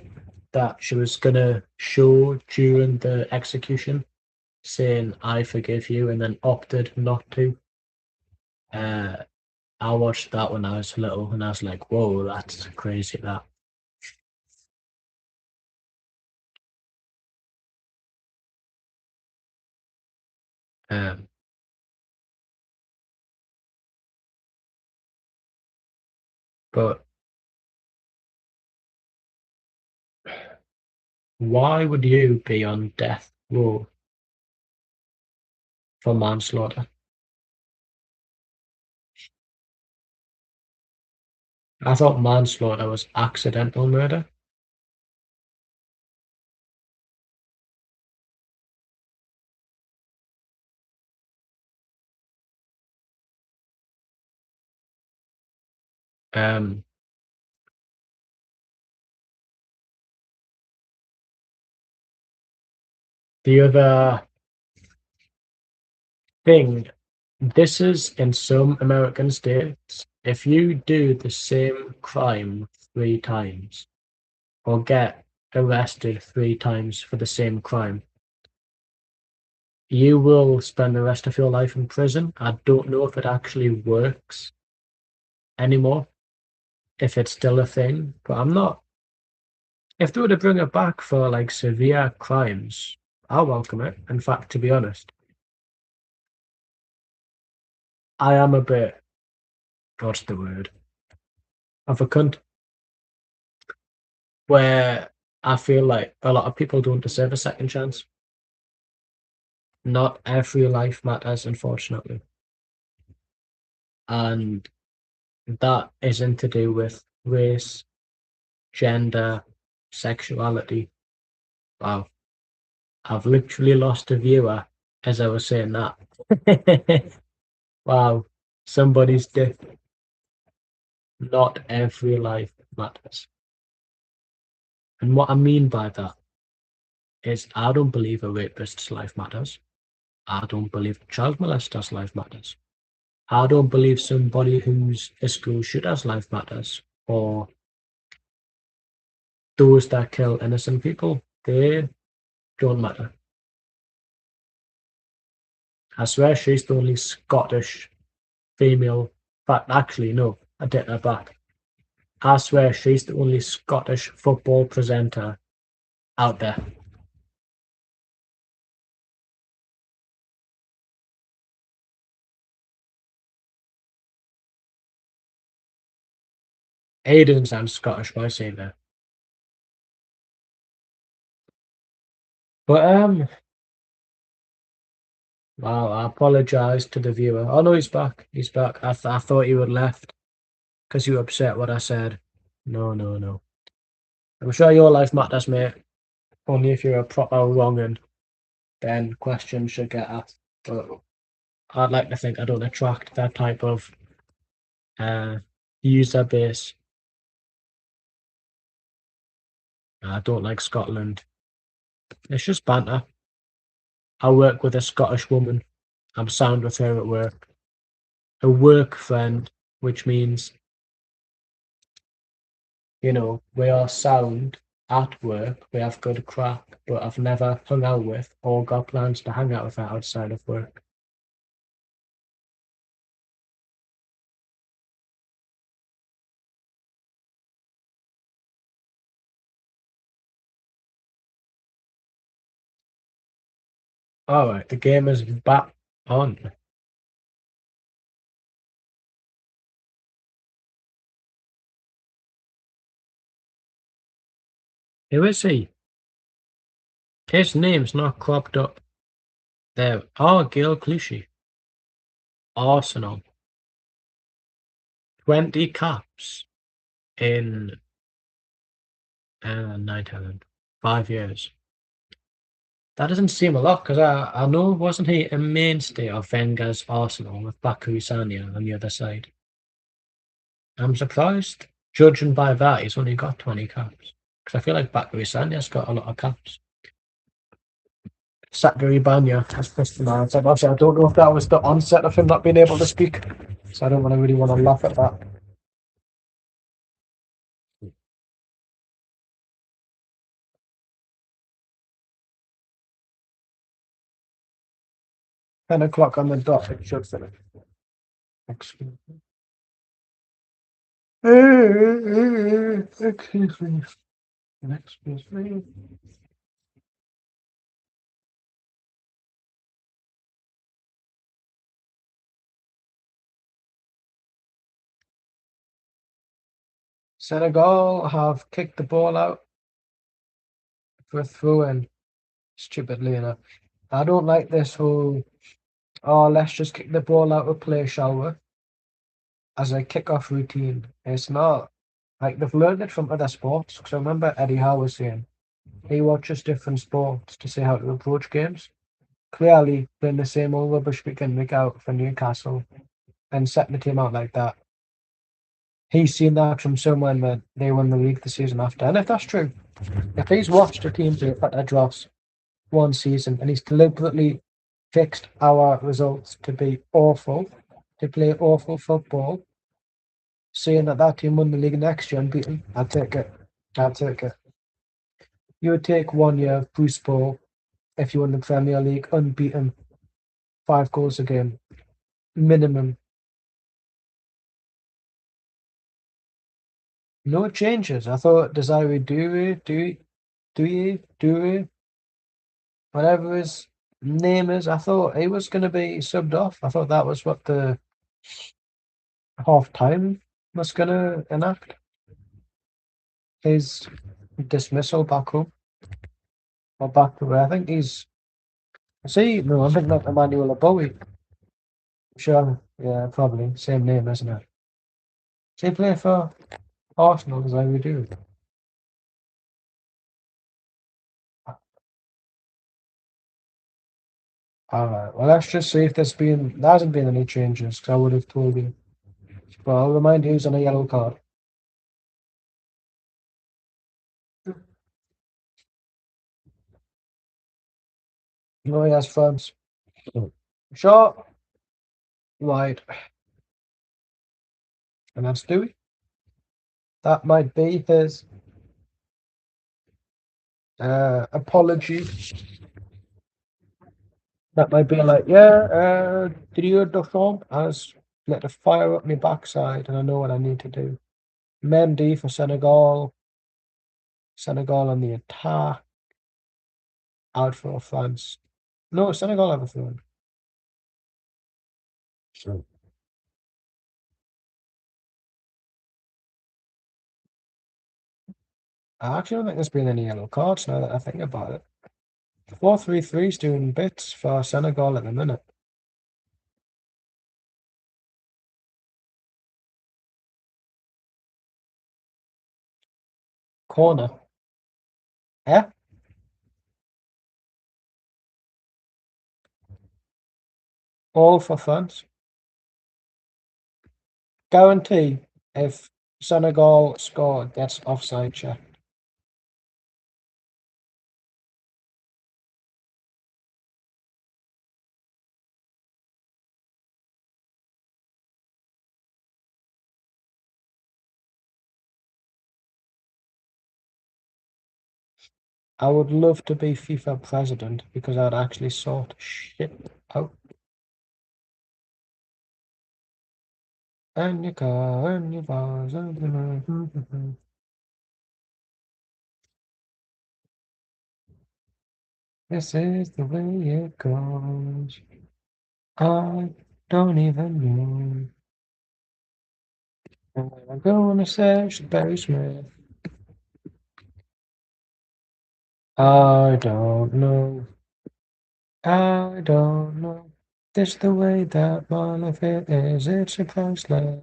that she was gonna show during the execution, saying "I forgive you," and then opted not to. Uh, I watched that when I was little, and I was like, "Whoa, that's crazy!" That. Um, but Why would you be on death row for manslaughter? I thought manslaughter was accidental murder. Um, the other thing, this is in some American states, if you do the same crime 3 times or get arrested 3 times for the same crime, you will spend the rest of your life in prison. I don't know if it actually works anymore, if it's still a thing, but I'm not. If they were to bring it back for like severe crimes, I'll welcome it. In fact, to be honest, I am a bit, what's the word, of a cunt, where I feel like a lot of people don't deserve a second chance. Not every life matters, unfortunately. And that isn't to do with race, gender, sexuality. Wow, I've literally lost a viewer as I was saying that. Wow, somebody's dick. Not every life matters. And what I mean by that is I don't believe a rapist's life matters. I don't believe a child molester's life matters. I don't believe somebody who's a school shooter's life matters. Or those that kill innocent people. They don't matter. I swear she's the only Scottish female. But actually, no, I take that back. I swear she's the only Scottish football presenter out there. Aidan sounds Scottish by saying that. But wow, I apologise to the viewer. Oh no, he's back. He's back. I thought you had left because you were upset what I said. No, no, no. I'm sure your life matters, mate. Only if you're a proper wrong'un, then questions should get asked. But I'd like to think I don't attract that type of uh user base. I don't like Scotland. It's just banter. I work with a Scottish woman. I'm sound with her at work. A work friend, which means, we are sound at work. We have good crack, but I've never hung out with or got plans to hang out with her outside of work. All right, the game is back on. Who is he? His name's not cropped up there. Oh, Gail Clichy. Arsenal. 20 caps in 5 years. That doesn't seem a lot because I know, wasn't he a mainstay of Wenger's Arsenal with Bakary Sagna on the other side? I'm surprised, judging by that, he's only got 20 caps. Because I feel like Bakary Sagna's got a lot of caps. Sakari Banya has pissed him out. Obviously, I don't know if that was the onset of him not being able to speak, so I don't really want to laugh at that. 10 o'clock on the dot, it should finish. Excuse me. Excuse me. Excuse me. Senegal have kicked the ball out. for a throw in, stupidly enough. I don't like this whole, oh, let's just kick the ball out of play, shall we? As a kick-off routine. It's not. Like, they've learned it from other sports. Because I remember Eddie Howe was saying he watches different sports to see how to approach games. Clearly, playing the same old rubbish week in, week out for Newcastle and setting the team out like that. He's seen that from someone that they won the league the season after. And if that's true, if he's watched a team play at Dross one season and he's deliberately fixed our results to be awful, to play awful football, saying that that team won the league next year unbeaten, I'd take it. I'd take it. You would take 1 year of Bruce Ball if you won the Premier League unbeaten, 5 goals a game, minimum. No changes. I thought Desiree Dewey, whatever his name is, I thought he was going to be subbed off. I thought that was what the half time was going to enact. His dismissal back home or back to where I think he's. See, no, I think not Emmanuel Bowie. Sure, yeah, probably same name, isn't it? Does he play for Arsenal? As I would do. All right. Well, let's just see if there hasn't been any changes. Because I would have told you. But I'll remind you who's on a yellow card. No, he has France. Short, wide, and that's Dewey. That might be his apology. That might be like, yeah, Didier Deschamps has let the fire up my backside, and I know what I need to do. Mendy for Senegal. Senegal on the attack. Out for France. No, Senegal have a throw. So I actually don't think there's been any yellow cards now that I think about it. 4-3-3 is doing bits for Senegal at the minute. Corner. Yeah? All for France. Guarantee if Senegal scored, that's offside check. I would love to be FIFA president because I'd actually sort shit out. And your car, and your bars, this is the way it goes. I don't even know. I'm gonna search Barry Smith. I don't know. I don't know. This the way that my life is. It's a priceless.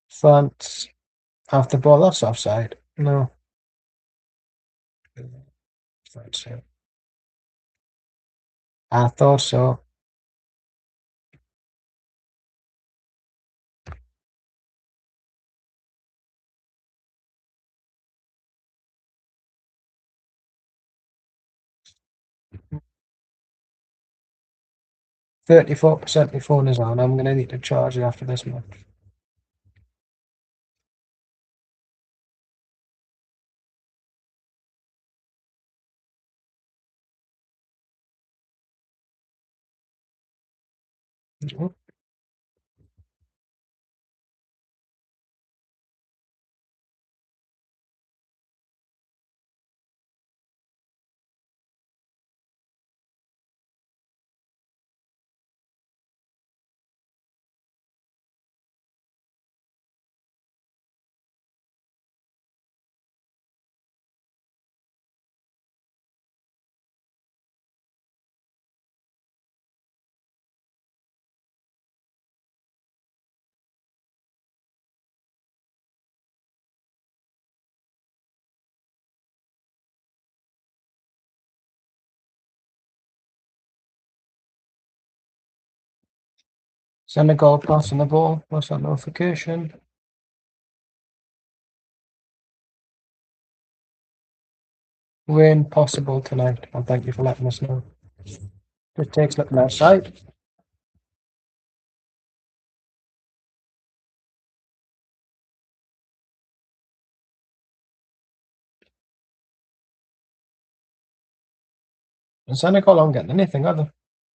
France have the ball. That's offside. No. France, yeah. I thought so. 34% my phone is on. I'm gonna need to charge it after this match. Senegal passing the ball. What's that notification? Rain possible tonight. Well, thank you for letting us know. Just takes looking outside. And Senegal aren't getting anything, are they?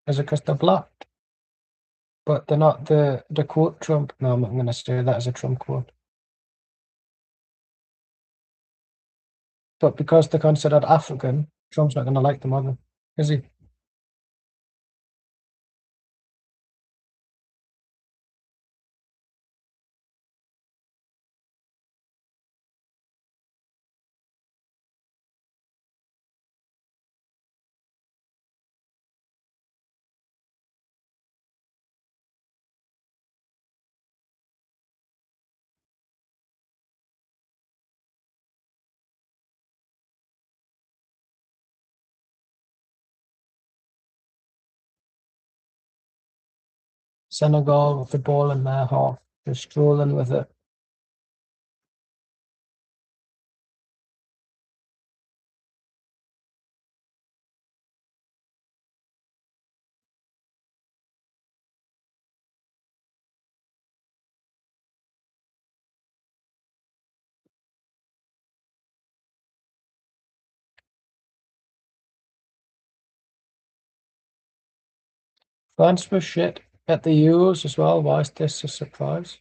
Is it because they're black? But they're not the quote Trump. No, I'm not going to say that as a Trump quote. But because they're considered African, Trump's not going to like them, are they? Is he? Senegal with the ball in their half, just strolling with it. France was shit at the Euros as well. Why is this a surprise?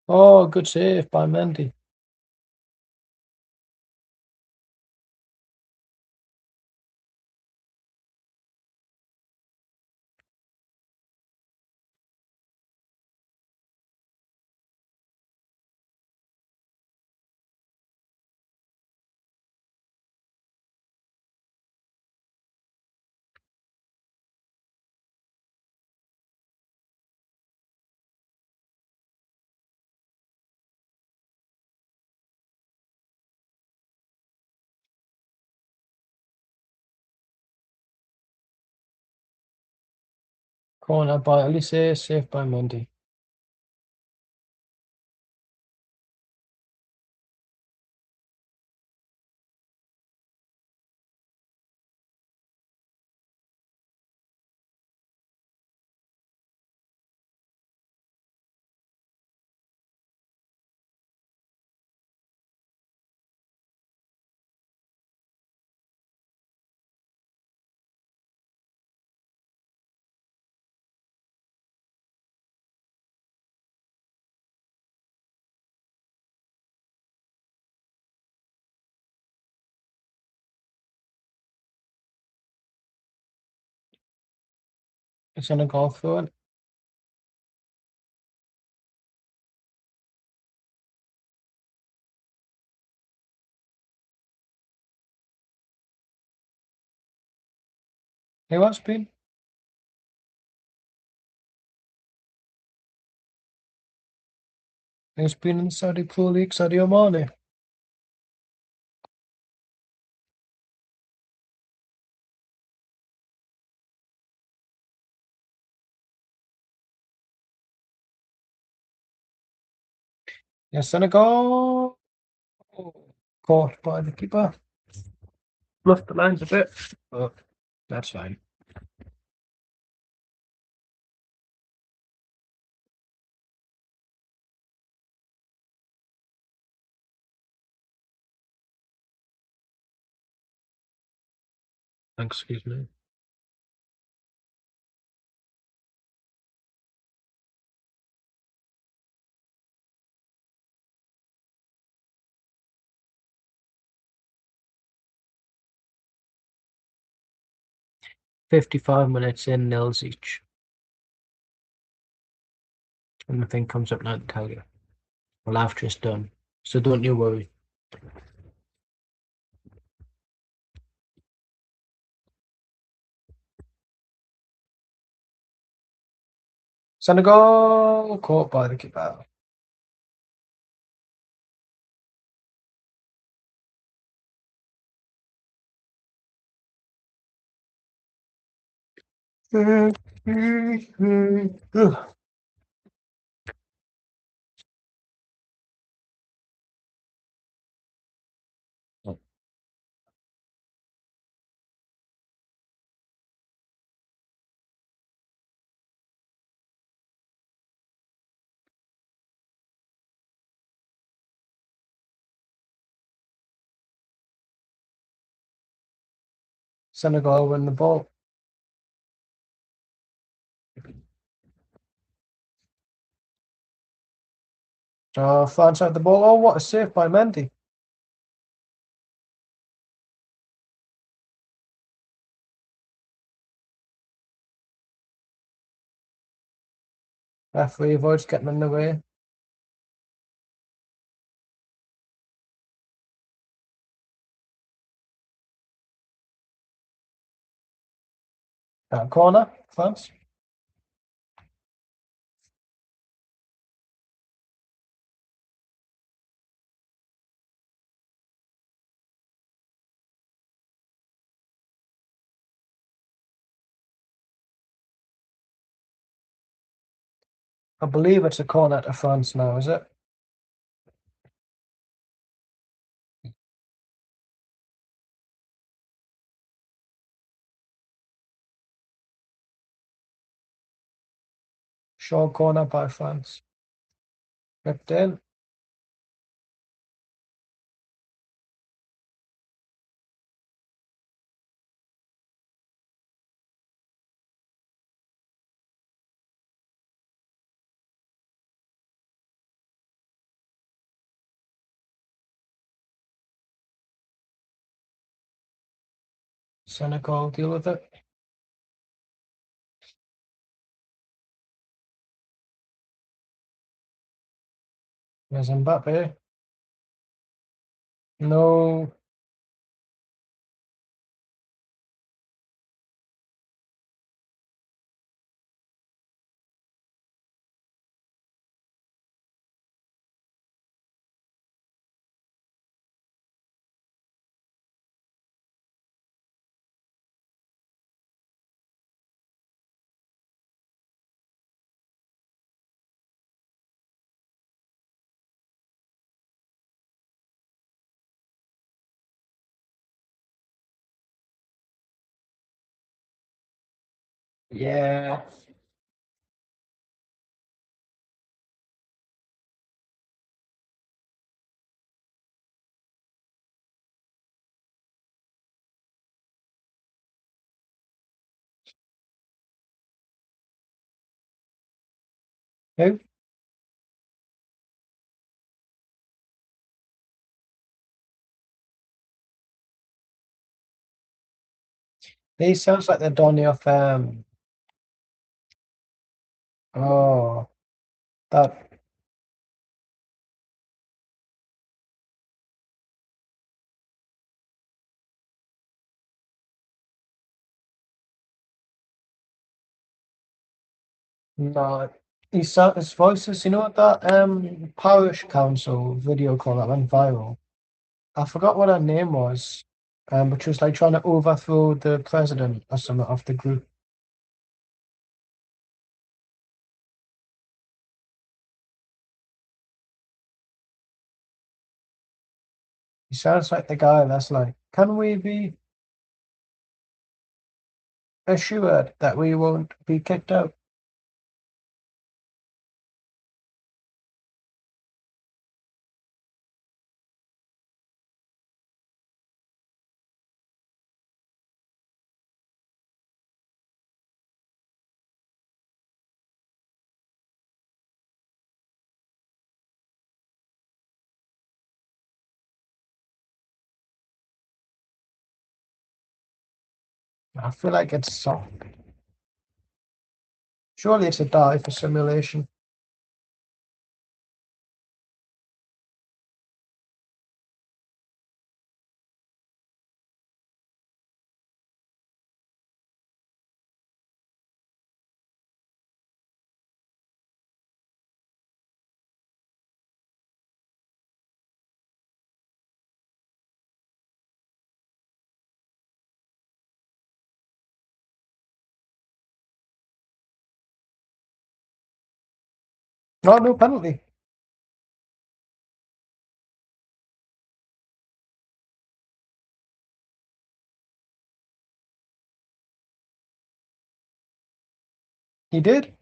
Oh, good save by Mendy. Corner by Elise, saved by Mendy. It's on a goal through it. Hey, what's been? Who's been in the Saudi Pro League? Sadio Mane. Yes, Senegal. Caught by the keeper. Fluffed the lines a bit, but that's fine. Excuse me. 55 minutes in, nils each. And the thing comes up now to tell you. Well, I've just done. So don't you worry. Senegal caught by the keeper. Senegal win the ball. France had the ball. Oh, what a save by Mendy. Referee avoids getting in the way. Corner, France. I believe it's a corner to France now, is it? Short corner by France. Ripped in. Senegal deal with it. There's Mbappe. No. Yeah. Who? He sounds like the Donny of oh, that. No, his voices. You know what that parish council video call that went viral? I forgot what her name was. But she was like trying to overthrow the president or something of the group. He sounds like the guy that's like, can we be assured that we won't be kicked out? I feel like it's soft. Surely it's a die for simulation. Oh, no penalty. He did.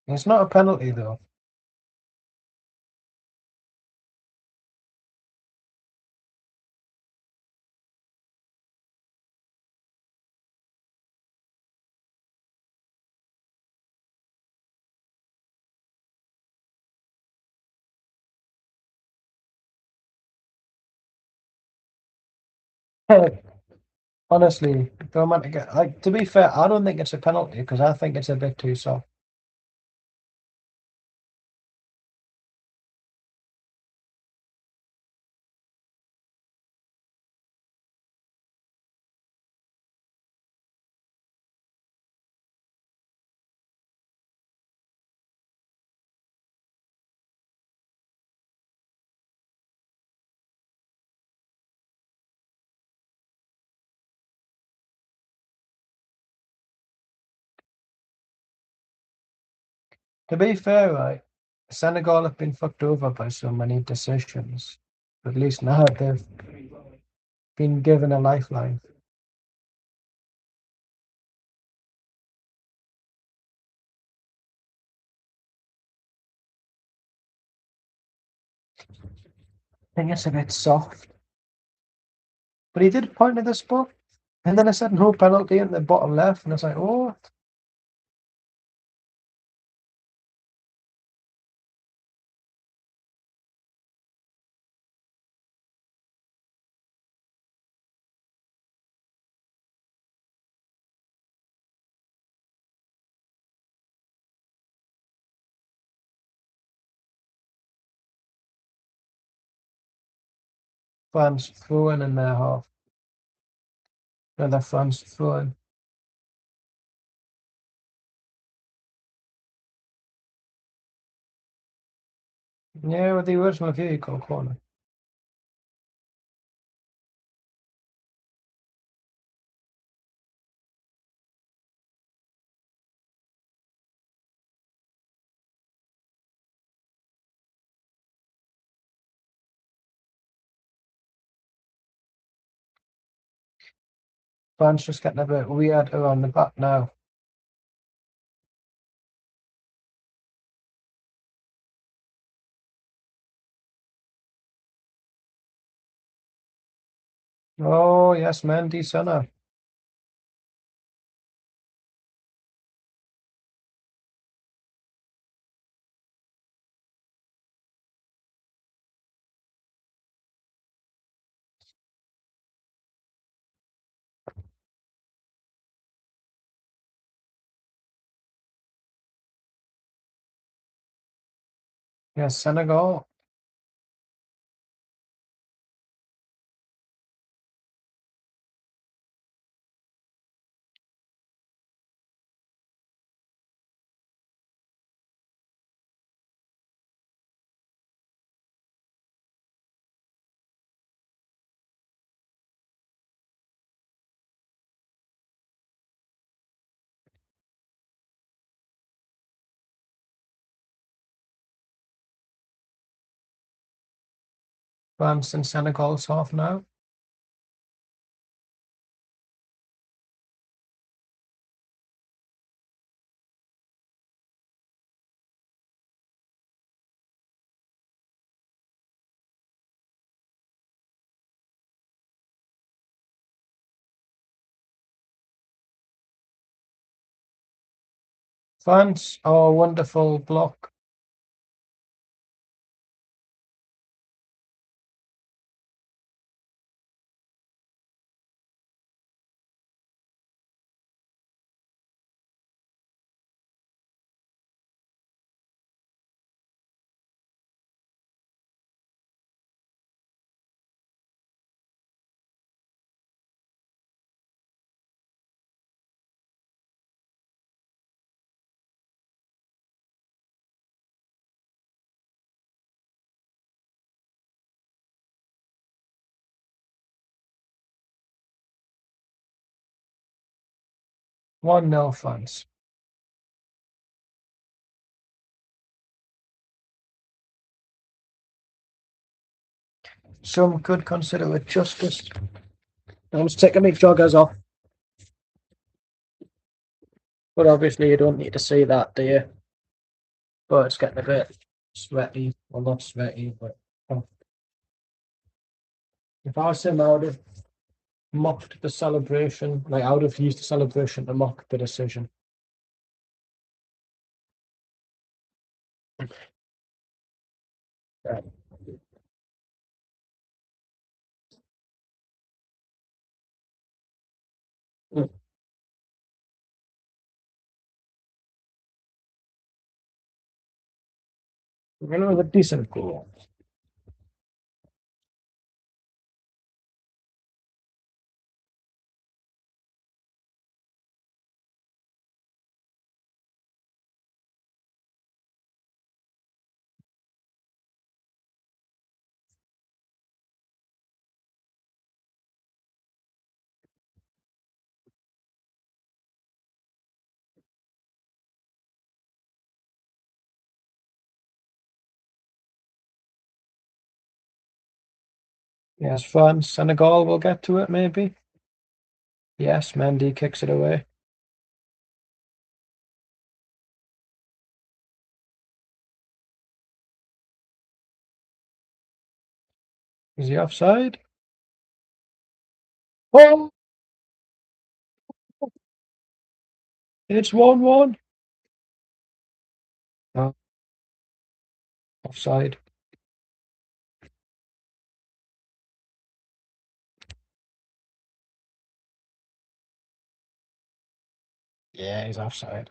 It's not a penalty though. Honestly, don't want to get like. To be fair, I don't think it's a penalty because I think it's a bit too soft. To be fair, right, Senegal have been fucked over by so many decisions. At least now they've been given a lifeline. I think it's a bit soft. But he did point at the spot. And then I said no penalty in the bottom left, and I was like, oh, fans throwing in their half. Another fans throwing. Yeah, with the original vehicle corner. Fans just getting a bit weird around the back now. Oh, yes, Mendy Senna. Yes, Senegal. France and Senegal's half now. France, oh, wonderful block. 1-0 France. Some could consider it justice. I'm just taking my joggers off. But obviously you don't need to see that, do you? But it's getting a bit sweaty. Well, not sweaty, but if I was him, I would have mocked the celebration. Like, I would have used the celebration to mock the decision. Right. Mm. You know, a decent goal. Yes, France, Senegal will get to it, maybe. Yes, Mendy kicks it away. Is he offside? Oh, it's 1-1. Oh, offside. Yeah, he's offside.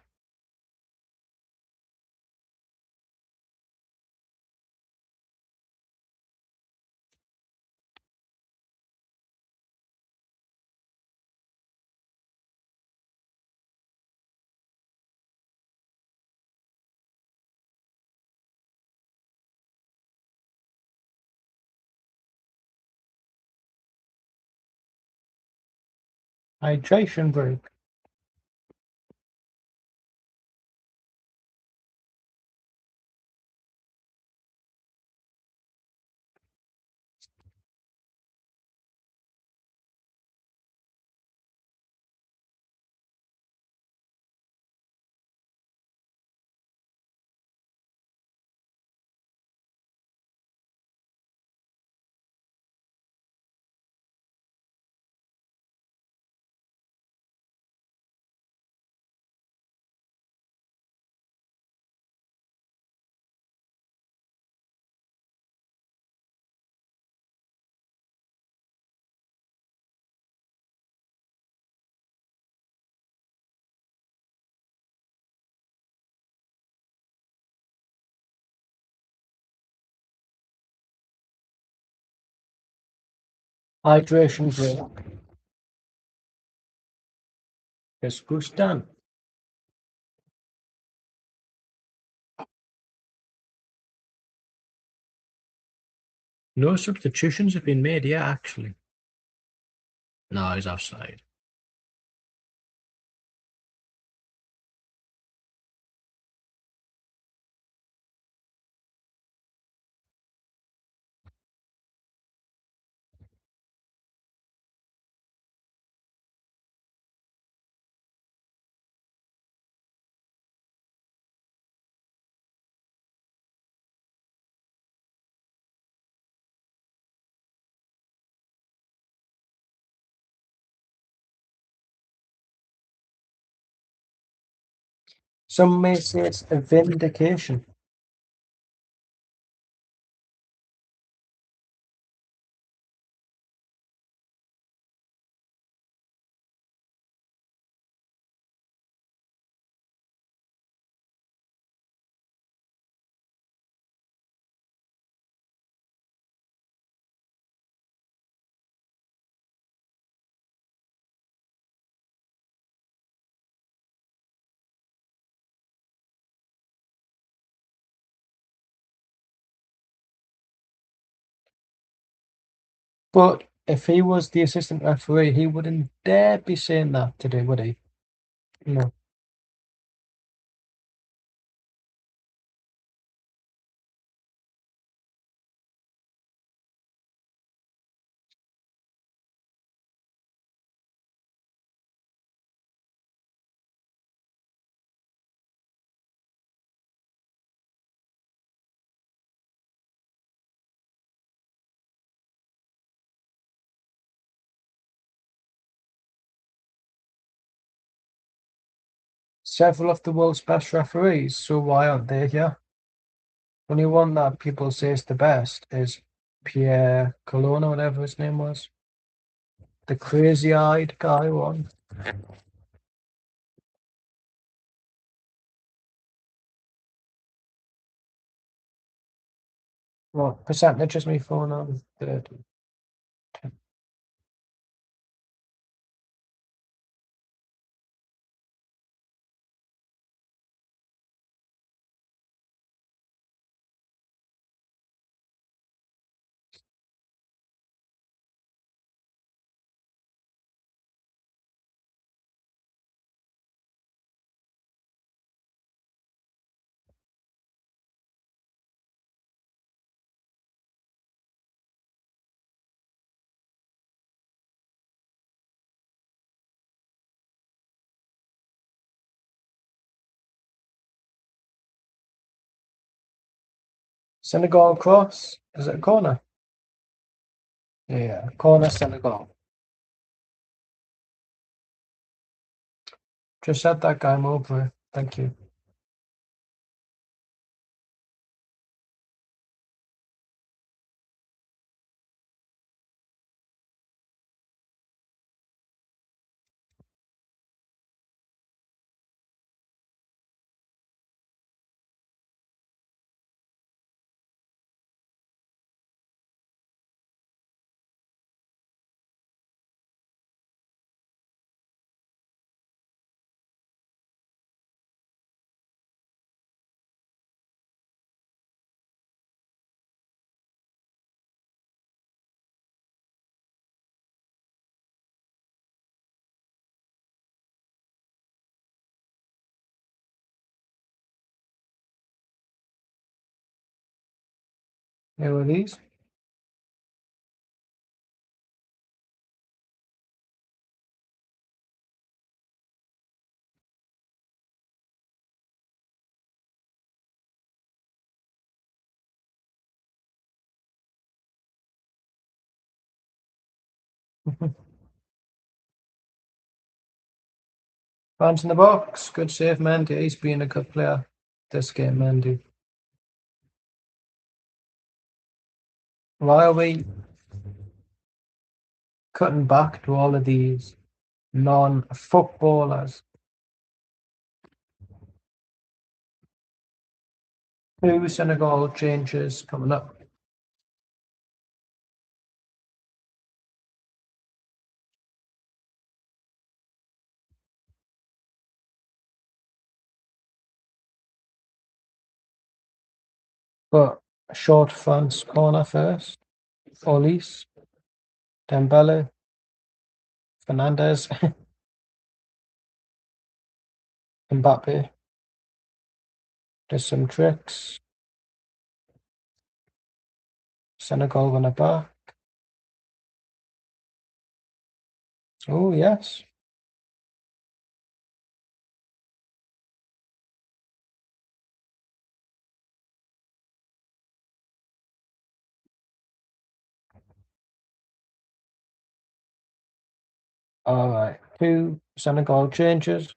Hydration break. Hydration break. It's Gustan. No substitutions have been made yet, actually. No, he's offside. Some may say it's a vindication. But if he was the assistant referee, he wouldn't dare be saying that today, would he? No. Several of the world's best referees, so why aren't they here? Only one that people say is the best is Pierre Colonna, whatever his name was. The crazy-eyed guy one. What percentage is my phone on? 30. Senegal cross. Is it a corner? Yeah, corner Senegal. Just said that guy, I'm over it. Thank you. Who are these? Fans in the box. Good save, Mendy. He's been a good player this game, Mendy. Why are we cutting back to all of these non-footballers? Two Senegal changes coming up. But a short France corner first. Olise, Dembele, Fernandez, Mbappe. There's some tricks. Senegal win it back. Oh, yes. All right. Two Senegal changes.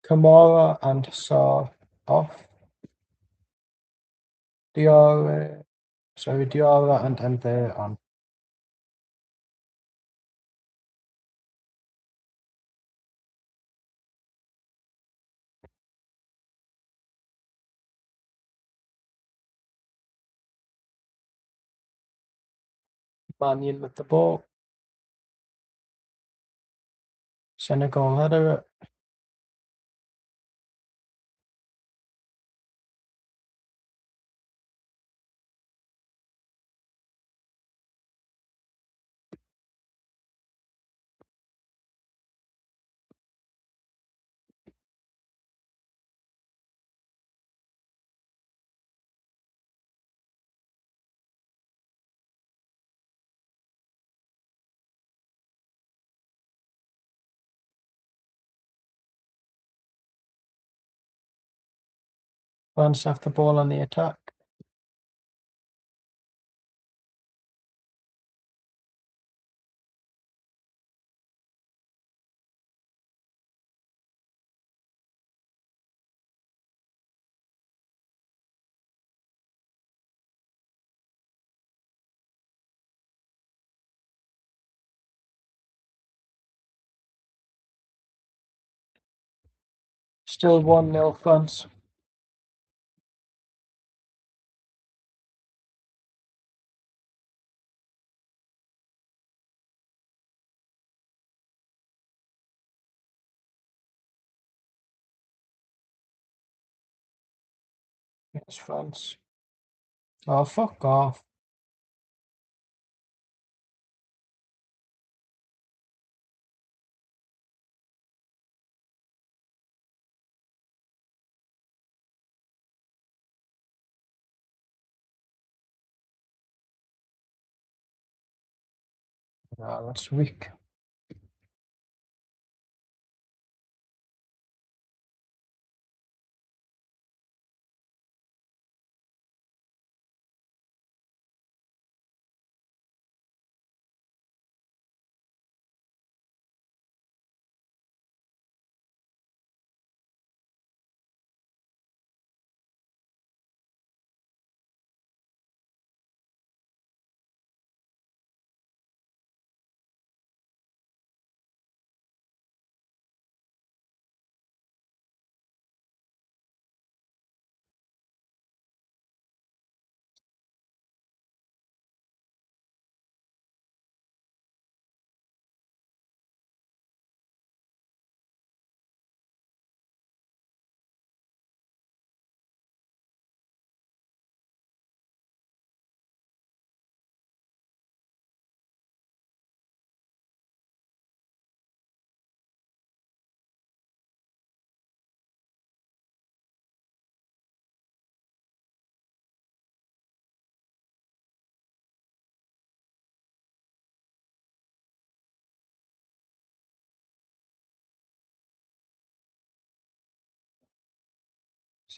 Kamara and Sarr off. Diarra and Ente on. Mannion with the ball. Senegal header it. France have the ball on the attack. Still 1-0 France. It's France. Oh, fuck off. No, that's weak.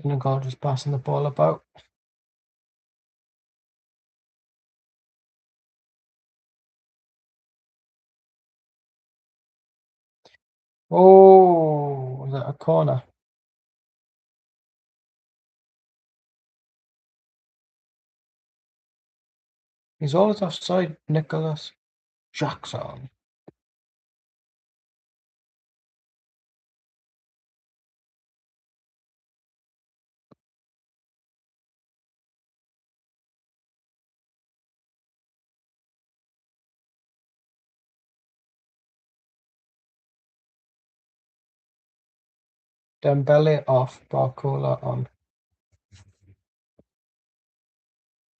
Senegal just passing the ball about. Oh, was that a corner? He's always offside, Nicholas Jackson. Dembele off, Barcola on.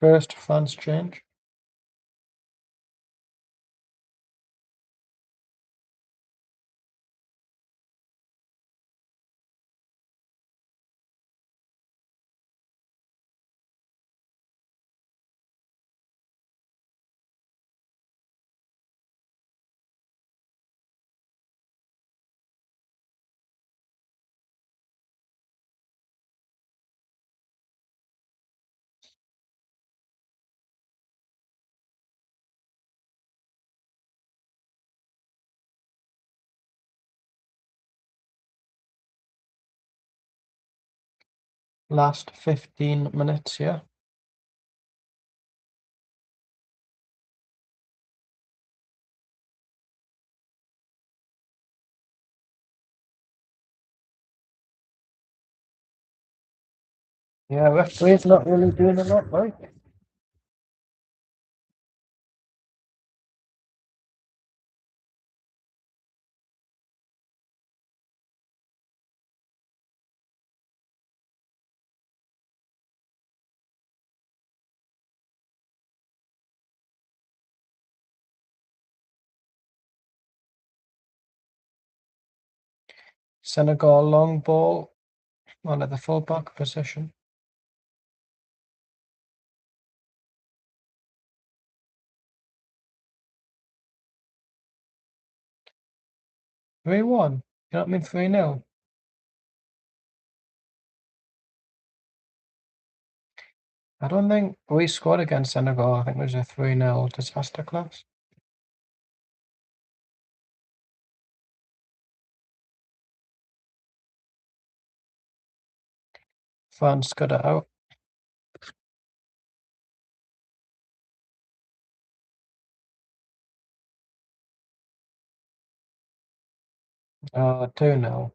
First France change. Last 15 minutes here. Yeah, referee's not really doing a lot, right? Senegal long ball on at the fullback position. Three one. You don't mean 3-0? I don't think we scored against Senegal. I think it was a 3-0 disaster class. France got it out. Oh, 2-0.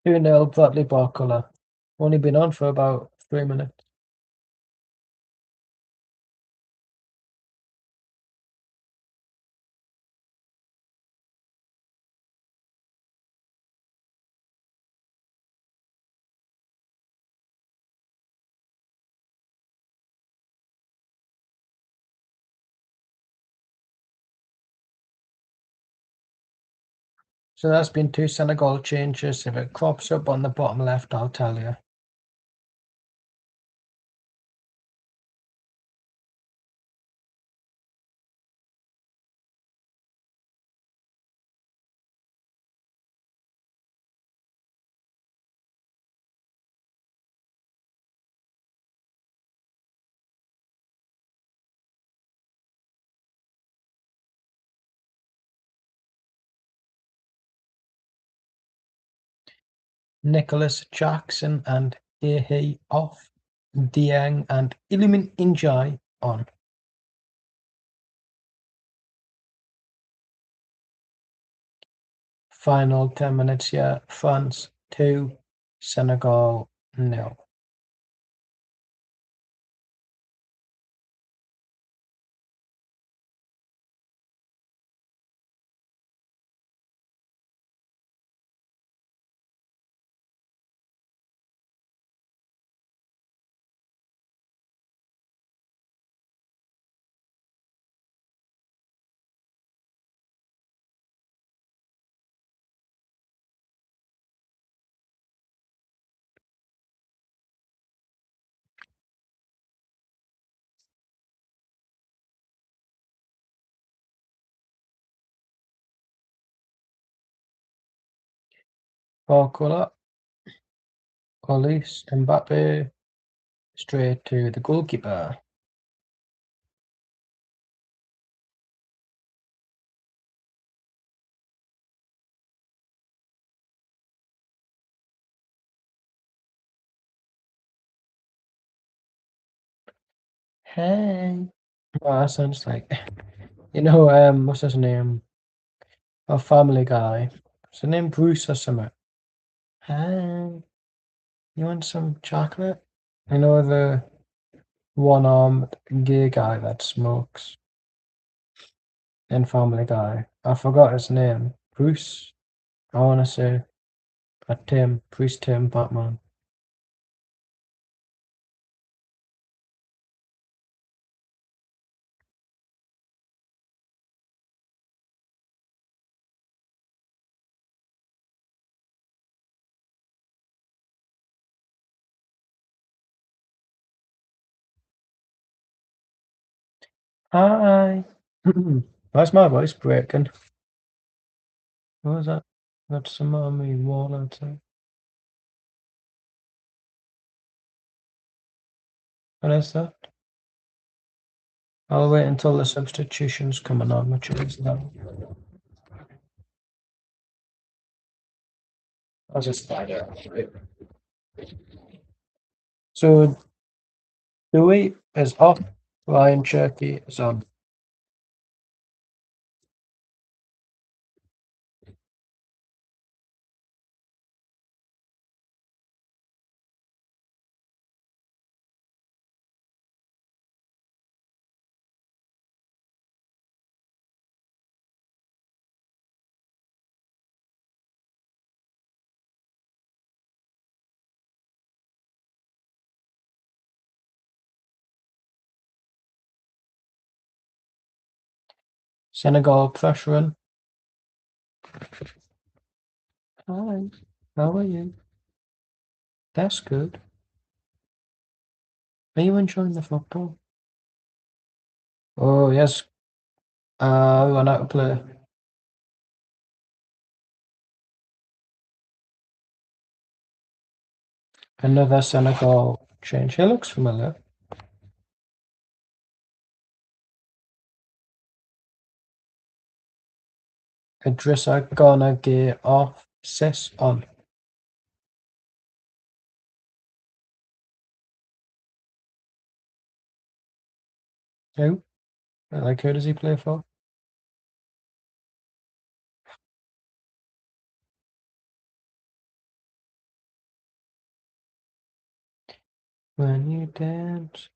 Two 0 Bradley Barcola. Only been on for about 3 minutes. So that's been two Senegal changes. If it crops up on the bottom left, I'll tell you. Nicholas Jackson and Ehe off. Dieng and Ilimin Injai on. Final 10 minutes here. France 2, Senegal 0. Barcola, Olise, Mbappe, straight to the goalkeeper. Hey. Oh, that sounds like, what's his name? A Family Guy. Is his name Bruce or something? Hey, you want some chocolate? I know the one-armed gay guy that smokes in Family Guy. I forgot his name. Bruce? I want to say Tim. Bruce Tim Batman. Hi. Why's my voice breaking? What was that? That's some army wall outside. What is that? I'll wait until the substitution's coming on, which is now. I'll just find it. So Dewey is off, Ryan Cherky is on. Senegal pressuring. Hi, how are you? That's good. Are you enjoying the football? Oh, yes. We went out to play. Another Senegal change. He looks familiar. Idrissa Gana Gay off. Sis on. Who? Like, who does he play for? When you dance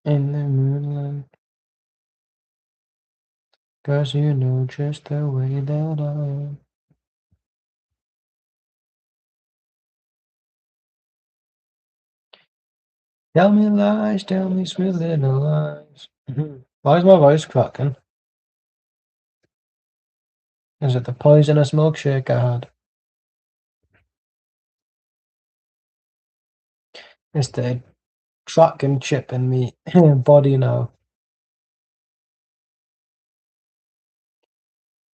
in the moonlight, 'cause you know just the way that I am. Tell me lies, tell me sweet little lies. Why is my voice cracking? Is it the poisonous milkshake I had? It's the tracking chip in me body now.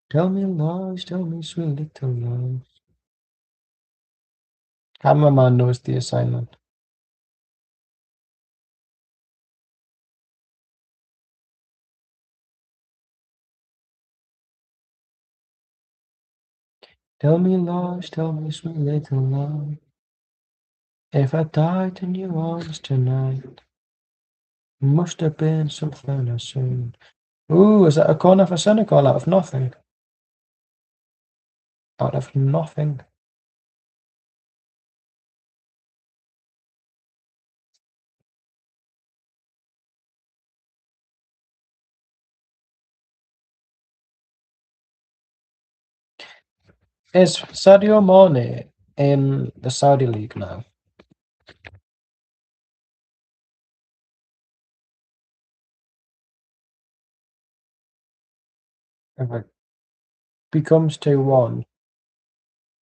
Tell me lies, tell me sweet little lies. Cameraman knows the assignment. Tell me lies, tell me sweet little lies. If I died in your arms tonight, must have been something I seen. Ooh, is that a corner for Senegal out of nothing? Out of nothing. Is Sadio Mane in the Saudi League now? If it becomes 2-1,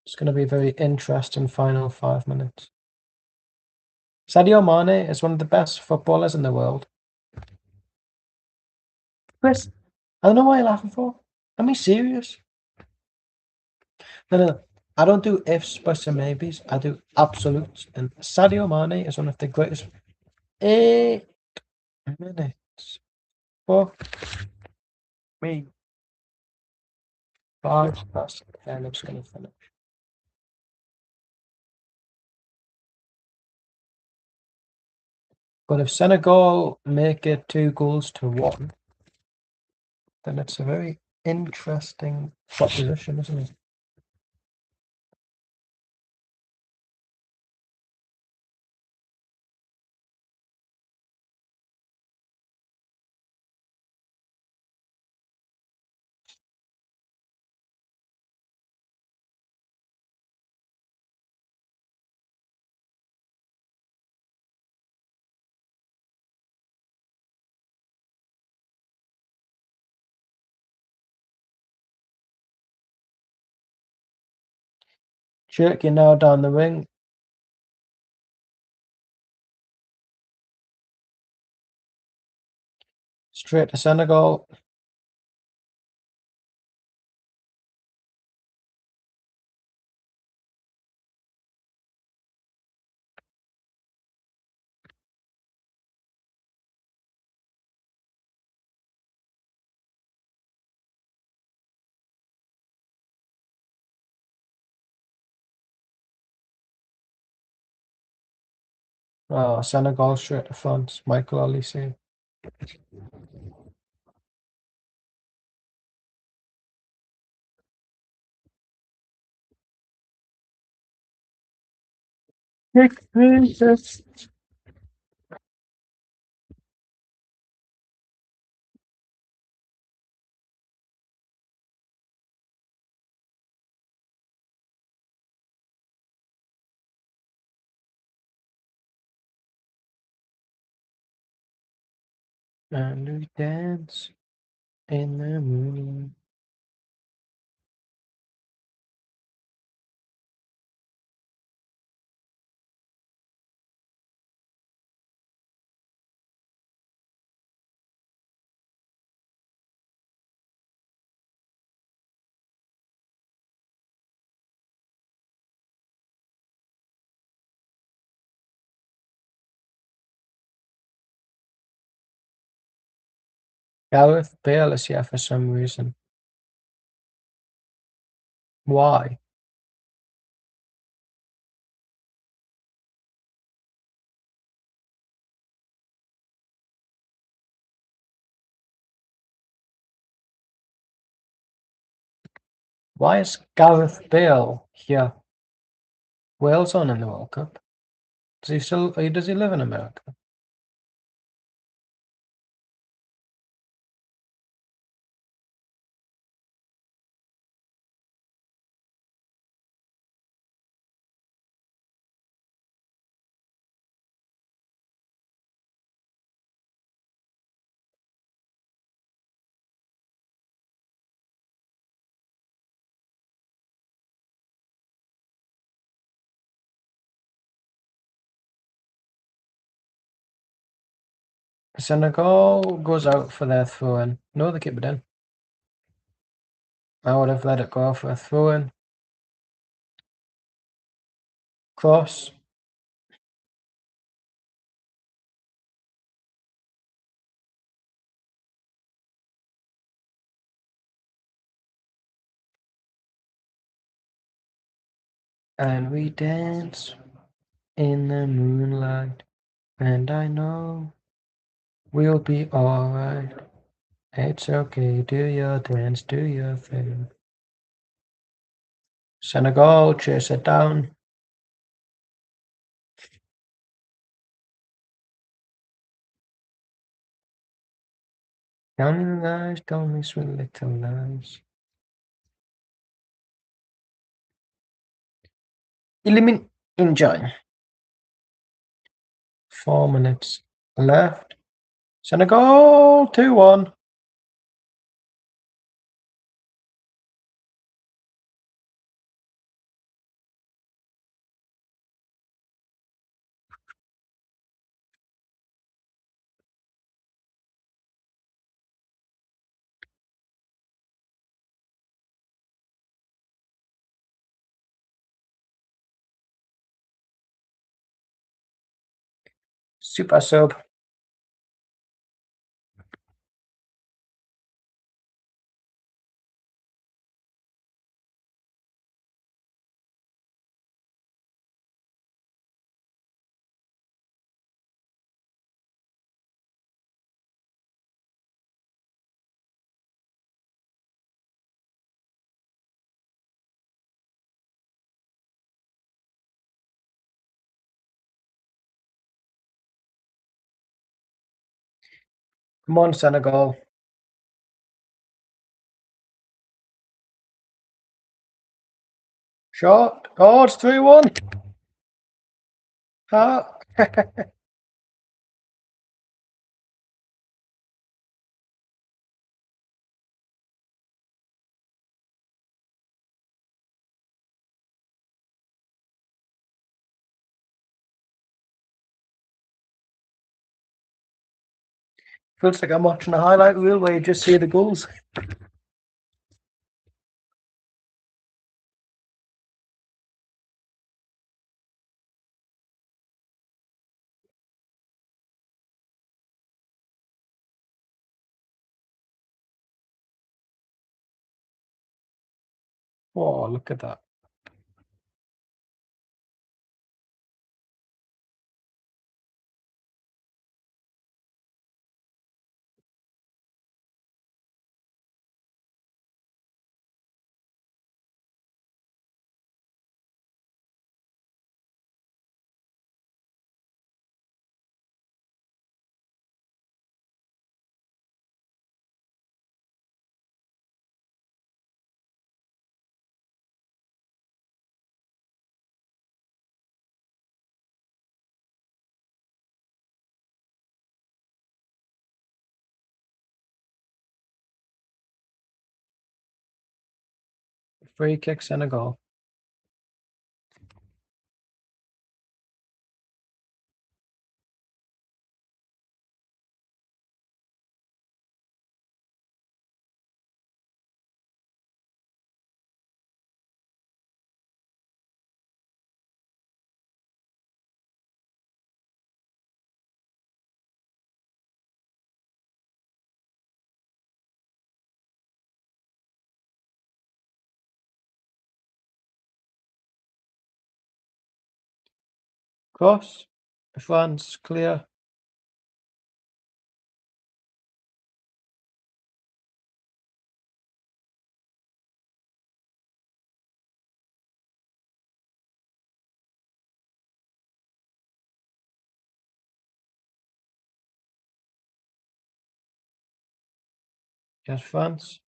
it's going to be a very interesting final 5 minutes. Sadio Mane is one of the best footballers in the world. Chris, I don't know why you're laughing for. Am I serious? No. I don't do ifs, buts, and maybes. I do absolutes. And Sadio Mane is one of the greatest. 8 minutes. Fuck me. 5 past 10. I'm just going to finish. But if Senegal make it 2-1, then it's a very interesting proposition, isn't it? Cherky now down the wing. Straight to Senegal. Oh, Senegal straight to France. Michael Olise. And we dance in the moonlight. Gareth Bale is here for some reason. Why? Why is Gareth Bale here? Wales on in the World Cup. Does he live in America? Senegal goes out for their throw-in. No, they keep it in. I would have let it go for a throw-in. Cross. And we dance in the moonlight. And I know we'll be alright. It's okay, do your dance, do your thing. Senegal, chase it down. Counting the lies, don't miss with little lies. Enjoy. 4 minutes left. Senegal 2-1. Super sub. Come on, Senegal. Shot. Oh, it's 3-1. Ah. Feels like I'm watching a highlight reel where you just see the goals. Oh, look at that. Free kick, Senegal. Cross. France, clear. Yes, France.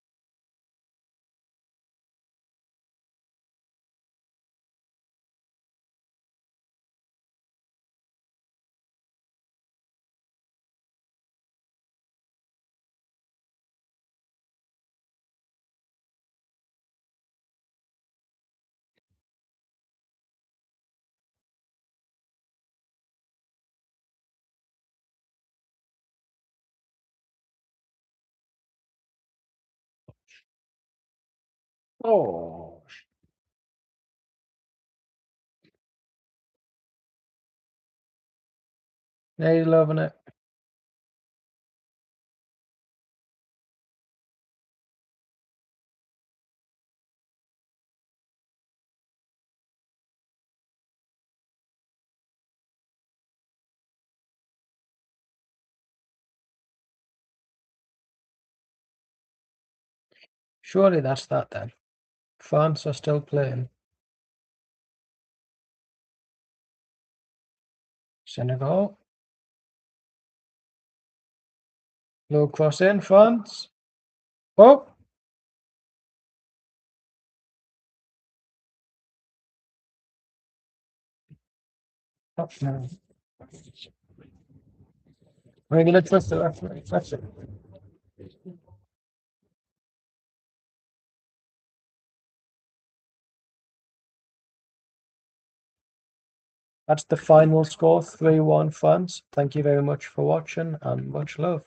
Oh, now you're loving it. Surely that's that then. France are still playing. Senegal. Low cross in, France. Oh, no. We're going to trust the referee. That's it. That's the final score, 3-1 France. Thank you very much for watching and much love.